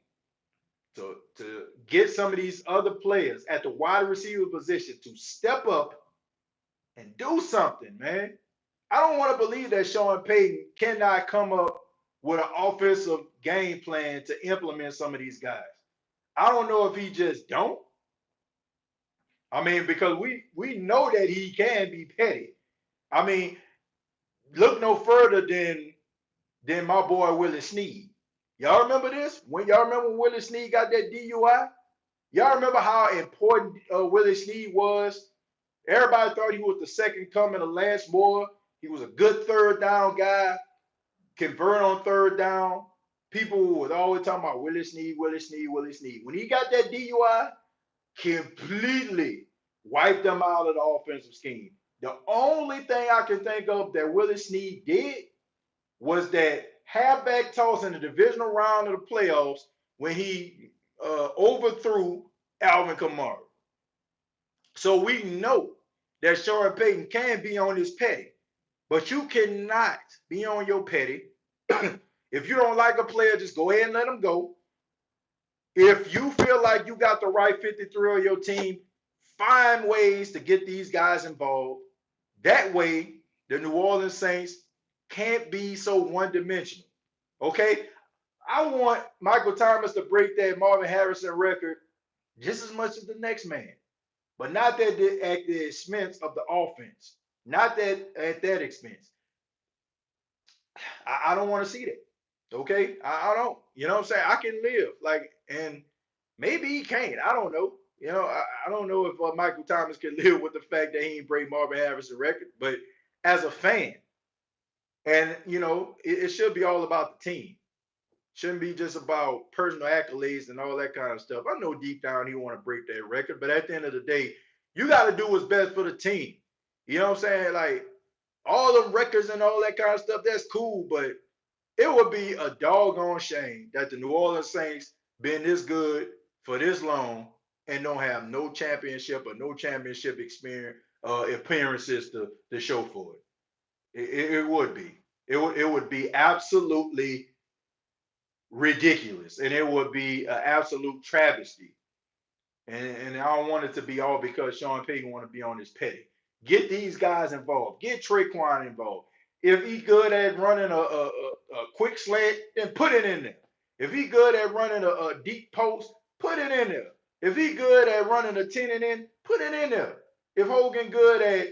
to get some of these other players at the wide receiver position to step up and do something, man. I don't want to believe that Sean Payton cannot come up with an offensive game plan to implement some of these guys. I don't know if he just don't, I mean, because we know that he can be petty. I mean, look no further than my boy Willie Snead. Y'all remember this? When y'all remember when Willie Snead got that DUI? Y'all remember how important Willie Snead was? Everybody thought he was the second coming of Lance Moore. He was a good third down guy, convert on third down. People was always talking about Willie Snead, Willie Snead, Willie Snead. When he got that DUI, completely wiped them out of the offensive scheme. The only thing I can think of that Willie Snead did was that halfback toss in the divisional round of the playoffs when he overthrew Alvin Kamara. So we know that Sean Payton can be on his petty, but you cannot be on your petty. If you don't like a player, just go ahead and let him go. If you feel like you got the right 53 on your team, find ways to get these guys involved. That way, the New Orleans Saints can't be so one dimensional. Okay? I want Michael Thomas to break that Marvin Harrison record just as much as the next man, but not that at the expense of the offense. Not that at that expense. I don't want to see that. Okay? I don't. You know what I'm saying? I can live. Like, and maybe he can't. I don't know. I don't know if Michael Thomas can live with the fact that he ain't break Marvin Harrison record, but as a fan, and it should be all about the team. Shouldn't be just about personal accolades and all that kind of stuff. I know deep down he want to break that record, but at the end of the day, you got to do what's best for the team. You know what I'm saying? Like all the records and all that kind of stuff, that's cool, but it would be a doggone shame that the New Orleans Saints been this good for this long and don't have no championship or no championship experience appearances to show for it. It would be. It would be absolutely ridiculous, and it would be an absolute travesty. And I don't want it to be all because Sean Payton want to be on his petty. Get these guys involved. Get Traquan involved. If he good at running a quick slant, then put it in there. If he good at running a deep post, put it in there. If he good at running a 10 and in, put it in there. If Hogan good at,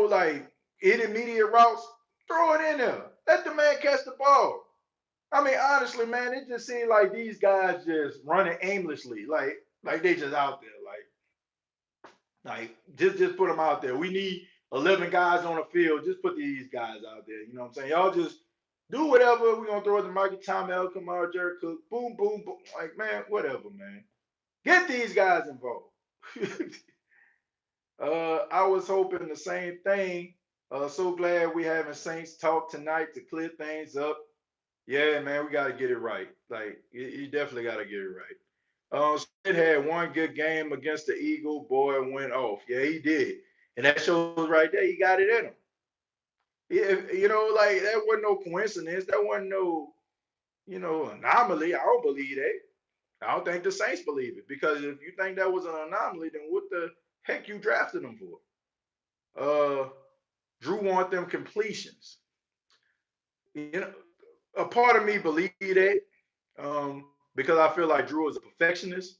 like intermediate routes, throw it in there. Let the man catch the ball. I mean, honestly, man, it just seems like these guys just running aimlessly, like they just out there, like just put them out there. We need 11 guys on the field. Just put these guys out there. You know what I'm saying? Y'all just do whatever. We're gonna throw it to Mikey Tom, El Kamara, Jared Cook, boom, boom, boom. Like, man, whatever, man. Get these guys involved. I was hoping the same thing. So glad we having Saints talk tonight to clear things up. Yeah, man, we got to get it right. Like, you definitely got to get it right. Sid had one good game against the Eagle. Boy went off. Yeah, he did, and that shows right there. He got it in him. Like that wasn't no coincidence. That wasn't no, anomaly. I don't believe that. I don't think the Saints believe it because if you think that was an anomaly, then what the heck you drafted him for? Drew want them completions. You know, a part of me believe that because I feel like Drew is a perfectionist,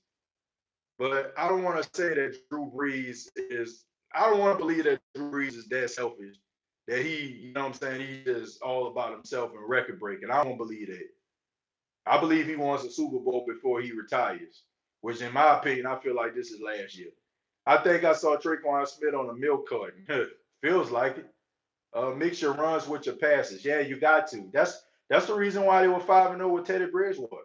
but I don't want to say that Drew Brees is. I don't want to believe that Drew Brees is that selfish that he, what I'm saying, he's just all about himself and record breaking. I don't believe that. I believe he wants a Super Bowl before he retires, which, in my opinion, I feel like this is last year. I think I saw Traquan Smith on a milk carton. Feels like it. Mix your runs with your passes. Yeah, you got to. That's the reason why they were 5-0 with Teddy Bridgewater.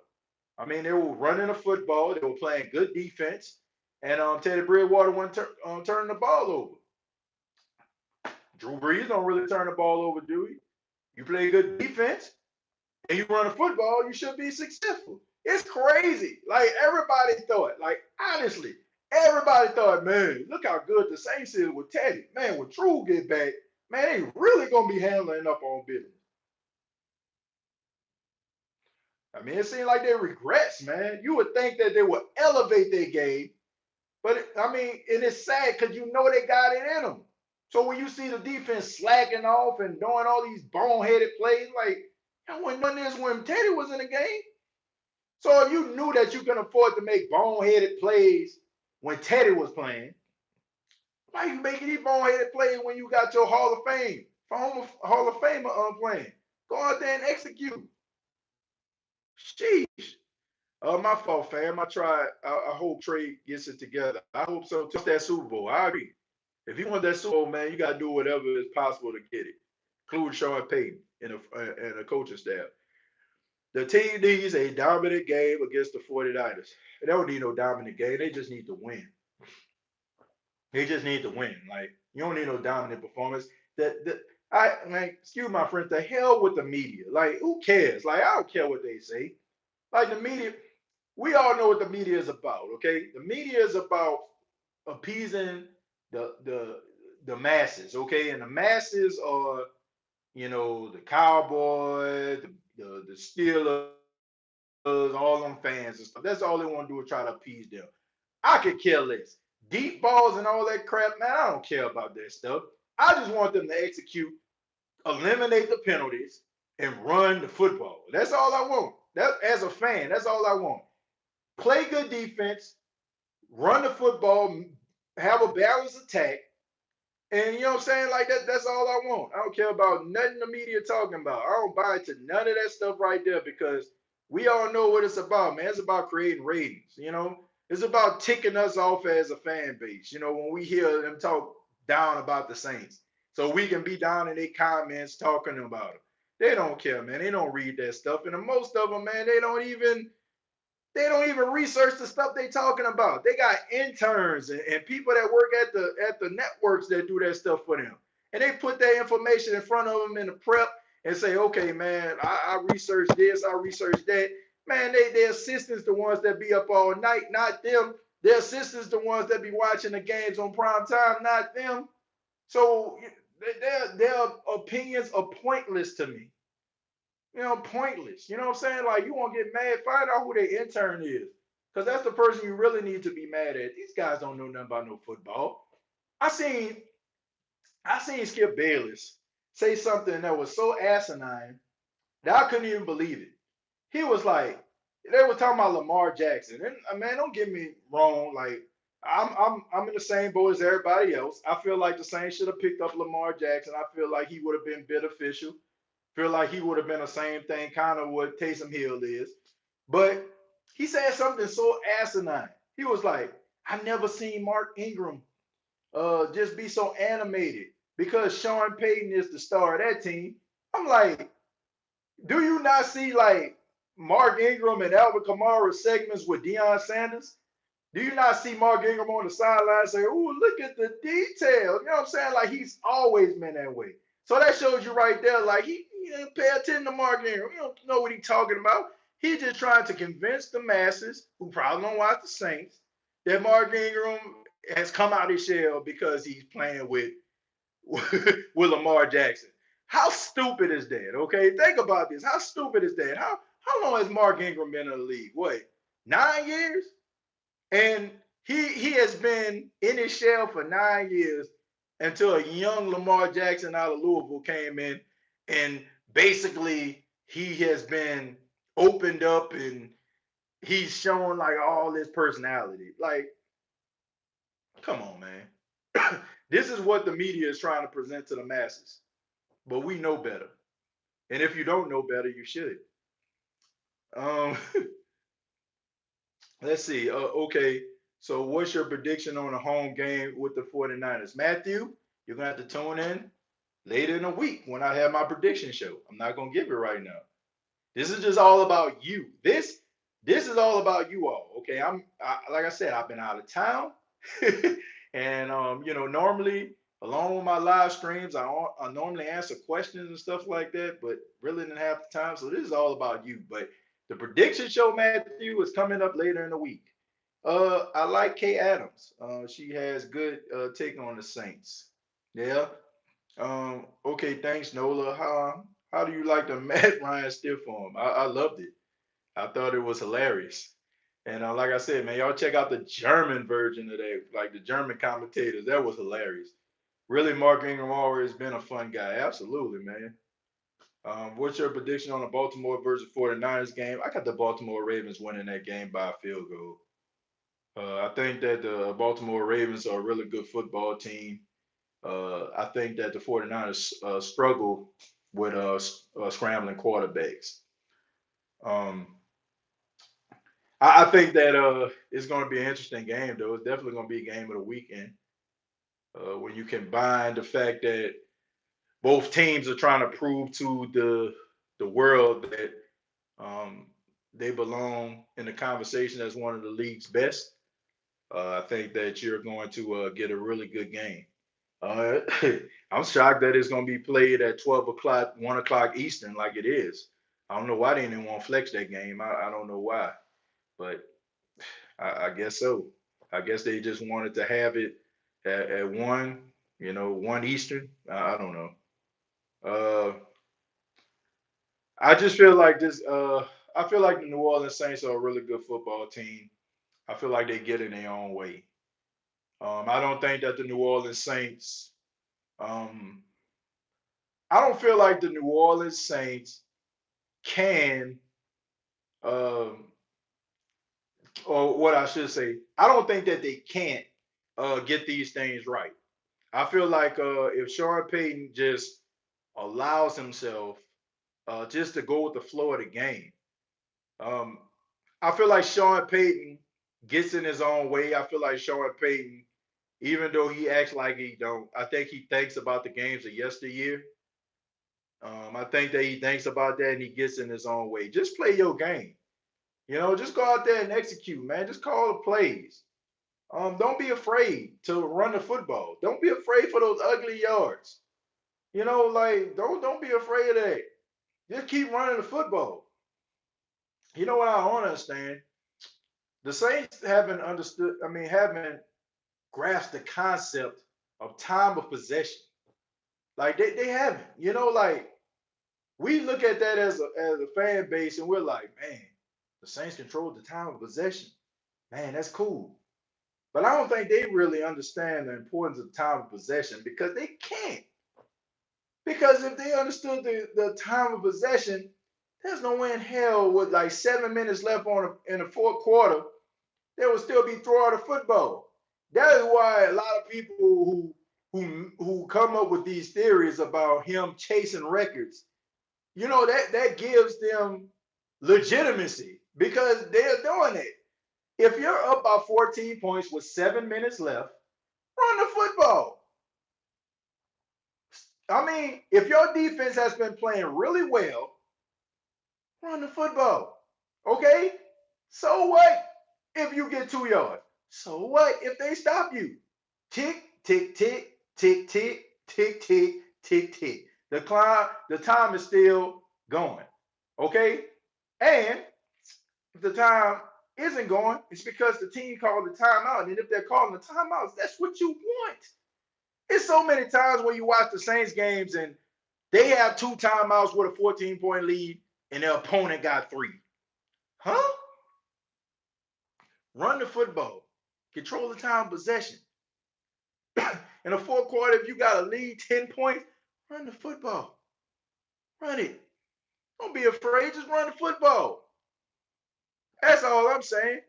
I mean, they were running the football, they were playing good defense, and Teddy Bridgewater wasn't turning the ball over. Drew Brees don't really turn the ball over, do he? You play good defense and you run the football, you should be successful. It's crazy. Like everybody thought, like honestly, everybody thought, man, look how good the Saints is with Teddy. Man, when Drew get back, man, they really gonna be handling up on business. I mean, it seemed like they regress, man. You would think that they would elevate their game, but I mean, and it's sad because you know they got it in them. So when you see the defense slacking off and doing all these boneheaded plays, like I wasn't doing this when Teddy was in the game. So if you knew that you can afford to make boneheaded plays when Teddy was playing, Why you making these boneheaded plays when you got your Hall of Fame, Hall of Famer playing? Go out there and execute. Sheesh. My fault, fam. I hope Trey gets it together. I hope so. Just that Super Bowl. I agree. If you want that Super Bowl, man, you gotta do whatever is possible to get it, including Sean Payton and a coaching staff. The team needs a dominant game against the 49ers. They don't need no dominant game. They just need to win. They just need to win. Like you don't need no dominant performance. Excuse my friend, the hell with the media. Like, who cares? Like, I don't care what they say. Like the media, we all know what the media is about, okay? The media is about appeasing the masses, okay? And the masses are, the Cowboys, the Steelers, all them fans and stuff. That's all they want to do is try to appease them. I could care less. Deep balls and all that crap, man, I don't care about that stuff. I just want them to execute, eliminate the penalties, and run the football. That's all I want. That as a fan, that's all I want. Play good defense, run the football, have a balanced attack, and you know what I'm saying? Like that's all I want. I don't care about nothing the media talking about. I don't buy into none of that stuff right there because we all know what it's about, man. It's about creating ratings. It's about ticking us off as a fan base, when we hear them talk down about the Saints. So we can be down in their comments talking about them. They don't care, man. They don't read that stuff. And most of them, man, they don't even research the stuff they talking about. They got interns and people that work at the networks that do that stuff for them. And they put that information in front of them in the prep and say, okay, man, I researched this, I researched that. Man, their assistants the ones that be up all night, not them. Their assistants the ones that be watching the games on prime time, not them. So their opinions are pointless to me. Pointless. You know what I'm saying? Like, you want to get mad, find out who their intern is. Because that's the person you really need to be mad at. These guys don't know nothing about no football. I seen I seen Skip Bayless say something that was so asinine that I couldn't even believe it. He was like, they were talking about Lamar Jackson. And man, don't get me wrong. Like, I'm in the same boat as everybody else. I feel like the Saints should have picked up Lamar Jackson. I feel like he would have been beneficial. Feel like he would have been the same thing, kind of what Taysom Hill is. But he said something so asinine. He was like, I never seen Mark Ingram just be so animated because Sean Payton is the star of that team. I'm like, do you not see like Mark Ingram and Alvin Kamara segments with Deion Sanders? Do you not see Mark Ingram on the sideline say, "Ooh, look at the detail"? You know what I'm saying? Like he's always been that way. So that shows you right there. Like he didn't pay attention to Mark Ingram. You don't know what he's talking about. He's just trying to convince the masses who probably don't watch the Saints that Mark Ingram has come out of his shell because he's playing with with Lamar Jackson. How stupid is that? Okay, think about this. How stupid is that? How long has Mark Ingram been in the league? What, 9 years? And he has been in his shell for 9 years until a young Lamar Jackson out of Louisville came in and basically he has been opened up and he's shown like all this personality. Like, come on, man. This is what the media is trying to present to the masses. But we know better. And if you don't know better, you should. Um, let's see. Okay. So what's your prediction on a home game with the 49ers? Matthew, you're going to have to tune in later in the week when I have my prediction show. I'm not going to give it right now. This is just all about you. This is all about you all. Okay. Like I said, I've been out of town. And normally along with my live streams, I normally answer questions and stuff like that, but really didn't have the time. So this is all about you. But the prediction show, Matthew, is coming up later in the week. I like Kay Adams. She has good take on the Saints. Yeah. Okay, thanks, Nola. How do you like the Matt Ryan stiff arm? I loved it. I thought it was hilarious. And like I said, man, y'all check out the German version of that, like the German commentators. That was hilarious. Really, Mark Ingram always been a fun guy. Absolutely, man. What's your prediction on the Baltimore versus 49ers game? I got the Baltimore Ravens winning that game by a field goal. I think that the Baltimore Ravens are a really good football team. I think that the 49ers struggle with scrambling quarterbacks. Um, I think that it's going to be an interesting game, though. It's definitely going to be a game of the weekend when you combine the fact that both teams are trying to prove to the world that um, they belong in the conversation as one of the league's best. I think that you're going to get a really good game. Uh, I'm shocked that it's going to be played at 12 o'clock, 1 o'clock Eastern, like it is. I don't know why they didn't want to flex that game. I don't know why, but I guess so. I guess they just wanted to have it at 1, 1 Eastern. I don't know. Uh, I just feel like this. I feel like the New Orleans Saints are a really good football team. I feel like they get in their own way. I don't think that the New Orleans Saints. Um, I don't feel like the New Orleans Saints can, um, or what I should say, I don't think that they can't get these things right. I feel like if Sean Payton just allows himself just to go with the flow of the game, um, I feel like Sean Payton gets in his own way. I feel like Sean Payton, even though he acts like he don't, I think he thinks about the games of yesteryear. I think that he thinks about that and he gets in his own way. Just play your game. Just go out there and execute, man. Just call the plays. Don't be afraid to run the football. Don't be afraid for those ugly yards. Like don't be afraid of that. Just keep running the football. You know what I don't understand? The Saints haven't understood. I mean, haven't grasped the concept of time of possession. Like they haven't. Like we look at that as a fan base and we're like, man, the Saints control the time of possession. Man, that's cool. But I don't think they really understand the importance of time of possession because they can't. Because if they understood the time of possession, there's no way in hell with like 7 minutes left in the fourth quarter, they would still be throwing the football. That is why a lot of people who come up with these theories about him chasing records, that gives them legitimacy because they're doing it. If you're up by 14 points with 7 minutes left, run the football. I mean, if your defense has been playing really well, run the football. Okay? So what if you get 2 yards? So what if they stop you? Tick, tick, tick, tick, tick, tick, tick, tick, tick. The time is still going. Okay? And if the time isn't going, it's because the team called the timeout. And if they're calling the timeouts, that's what you want. It's so many times when you watch the Saints games and they have two timeouts with a 14-point lead and their opponent got three. Huh? Run the football. Control the time possession. In the fourth quarter, if you got a lead 10 points, run the football. Run it. Don't be afraid. Just run the football. That's all I'm saying.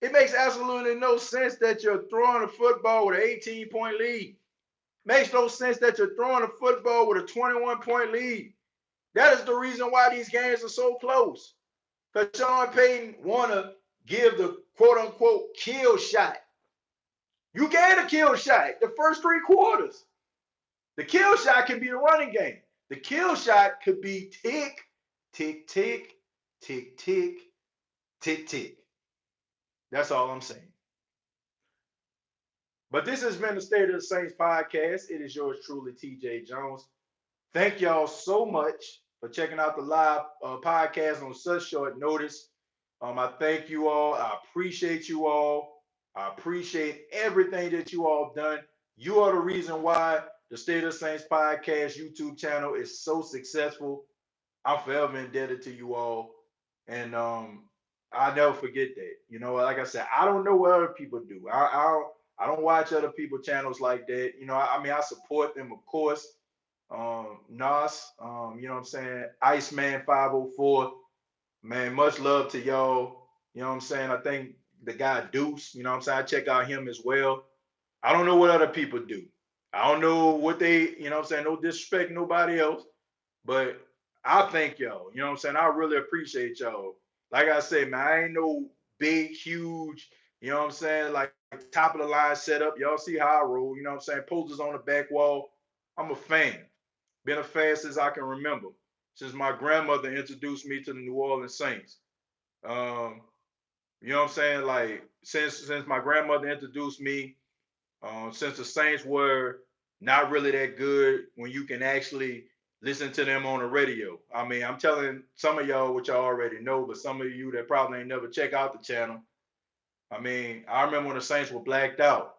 It makes absolutely no sense that you're throwing a football with an 18-point lead. Makes no sense that you're throwing a football with a 21-point lead. That is the reason why these games are so close. Because Sean Payton want to give the quote-unquote kill shot. You get a kill shot the first 3 quarters. The kill shot can be the running game. The kill shot could be tick, tick, tick, tick, tick, tick, tick. That's all I'm saying. But this has been the State of the Saints podcast. It is yours truly, TJ Jones. Thank y'all so much for checking out the live podcast on such short notice. I thank you all. I appreciate you all. I appreciate everything that you all done. You are the reason why the State of the Saints podcast YouTube channel is so successful. I'm forever indebted to you all. And I'll never forget that. Like I said, I don't know what other people do. I don't watch other people channels like that. I mean, I support them, of course. Nas, you know what I'm saying? Iceman 504. Man, much love to y'all. You know what I'm saying? I think the guy Deuce. You know what I'm saying? I check out him as well. I don't know what other people do. I don't know what they, you know what I'm saying? No disrespect, nobody else. But I thank y'all. You know what I'm saying? I really appreciate y'all. Like I said, man, I ain't no big, huge, you know what I'm saying? Like top of the line setup. Y'all see how I roll. You know what I'm saying? Posters on the back wall. I'm a fan. Been a fan since I can remember. Since my grandmother introduced me to the New Orleans Saints. Um, you know what I'm saying? Like since my grandmother introduced me, since the Saints were not really that good when you can actually listen to them on the radio. I mean, I'm telling some of y'all what y'all already know, but some of you that probably ain't never check out the channel. I mean, I remember when the Saints were blacked out.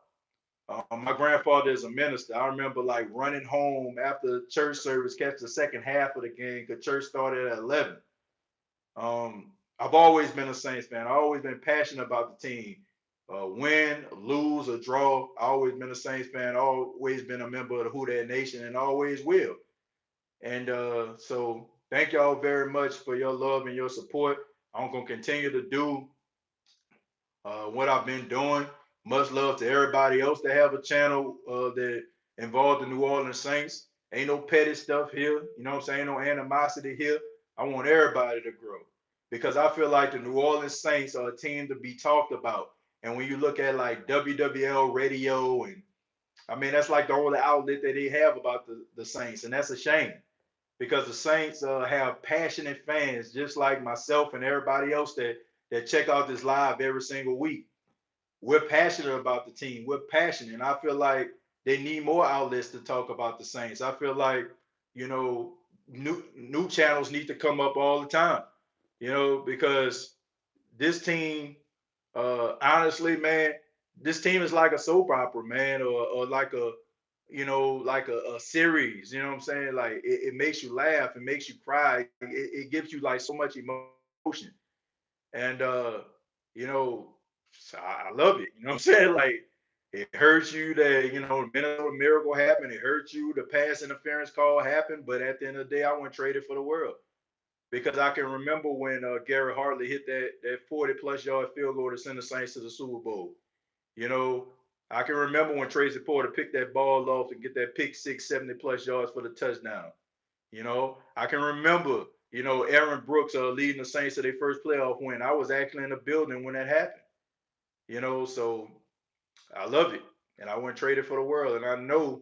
My grandfather is a minister. I remember like running home after church service, catch the second half of the game because church started at 11. I've always been a Saints fan. I've always been passionate about the team. Win, lose, or draw, I've always been a Saints fan. Always been a member of the Who Dat Nation, and always will. And so, thank y'all very much for your love and your support. I'm gonna continue to do what I've been doing. Much love to everybody else that have a channel that involved the New Orleans Saints. Ain't no petty stuff here. You know what I'm saying? Ain't no animosity here. I want everybody to grow because I feel like the New Orleans Saints are a team to be talked about. And when you look at like WWL radio, and I mean, that's like the only outlet that they have about the Saints. And that's a shame because the Saints have passionate fans just like myself and everybody else that check out this live every single week. We're passionate about the team. We're passionate. And I feel like they need more outlets to talk about the Saints. I feel like, you know, new channels need to come up all the time, you know, because this team, honestly, man, this team is like a soap opera, man, or like a, you know, like a series, you know what I'm saying? Like it makes you laugh, it makes you cry, it gives you like so much emotion. And you know, so I love it. You know what I'm saying? Like it hurts you that, you know, the Minnesota Miracle happened. It hurts you the pass interference call happened. But at the end of the day, I wouldn't trade it for the world because I can remember when Garrett Hartley hit that 40 plus yard field goal to send the Saints to the Super Bowl. You know, I can remember when Tracy Porter picked that ball off and get that pick six, 70 plus yards for the touchdown. You know, I can remember, you know, Aaron Brooks leading the Saints to their first playoff win. I was actually in the building when that happened. You know, so I love it, and I wouldn't trade it for the world. And I know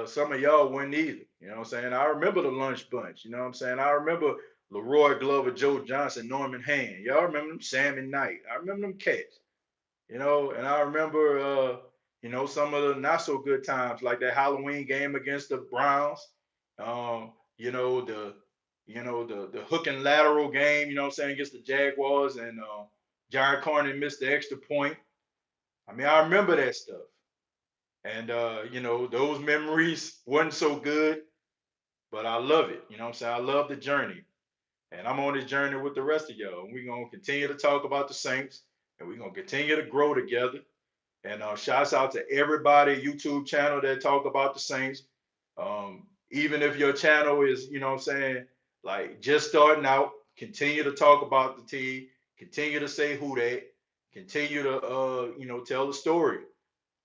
some of y'all wouldn't either. You know what I'm saying? I remember the lunch bunch. You know what I'm saying? I remember Leroy Glover, Joe Johnson, Norman Hand. Y'all remember them? Sammy Knight. I remember them cats. You know, and I remember, you know, some of the not so good times, like that Halloween game against the Browns. You know, the hook and lateral game, you know what I'm saying, against the Jaguars, and John Carney missed the extra point. I mean, I remember that stuff. And you know, those memories wasn't so good, but I love it. You know what I'm saying? I love the journey. And I'm on this journey with the rest of y'all. And we're gonna continue to talk about the Saints, and we're gonna continue to grow together. And shouts out to everybody YouTube channel that talk about the Saints. Even if your channel is, you know what I'm saying, like just starting out, continue to talk about the team, continue to say who they, continue to you know, tell the story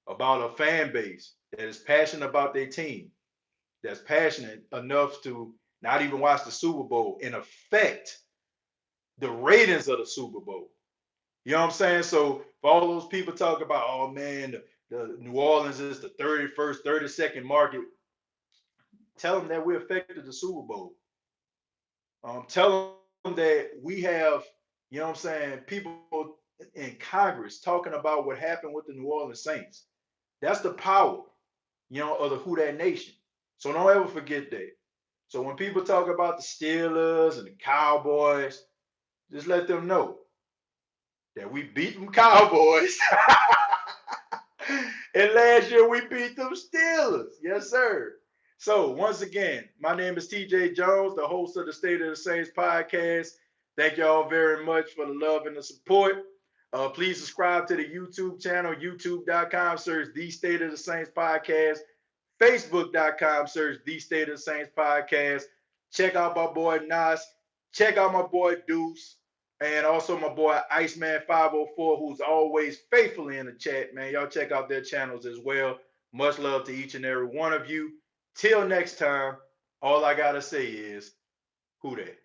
about a fan base that is passionate about their team, that's passionate enough to not even watch the Super Bowl and affect the ratings of the Super Bowl. You know what I'm saying? So for all those people talk about, oh man, the New Orleans is the 31st, 32nd market, tell them that we affected the Super Bowl. Tell them that we have, you know what I'm saying, people in Congress talking about what happened with the New Orleans Saints. That's the power, you know, of the Who Dat Nation. So don't ever forget that. So when people talk about the Steelers and the Cowboys, just let them know that we beat them Cowboys. And last year we beat them Steelers. Yes, sir. So once again, my name is TJ Jones, the host of the State of the Saints podcast. Thank y'all very much for the love and the support. Please subscribe to the YouTube channel, youtube.com, search The State of the Saints podcast, facebook.com, search The State of the Saints podcast. Check out my boy Nas. Check out my boy Deuce. And also my boy Iceman 504, who's always faithfully in the chat, man. Y'all check out their channels as well. Much love to each and every one of you. Till next time, all I gotta say is, who that?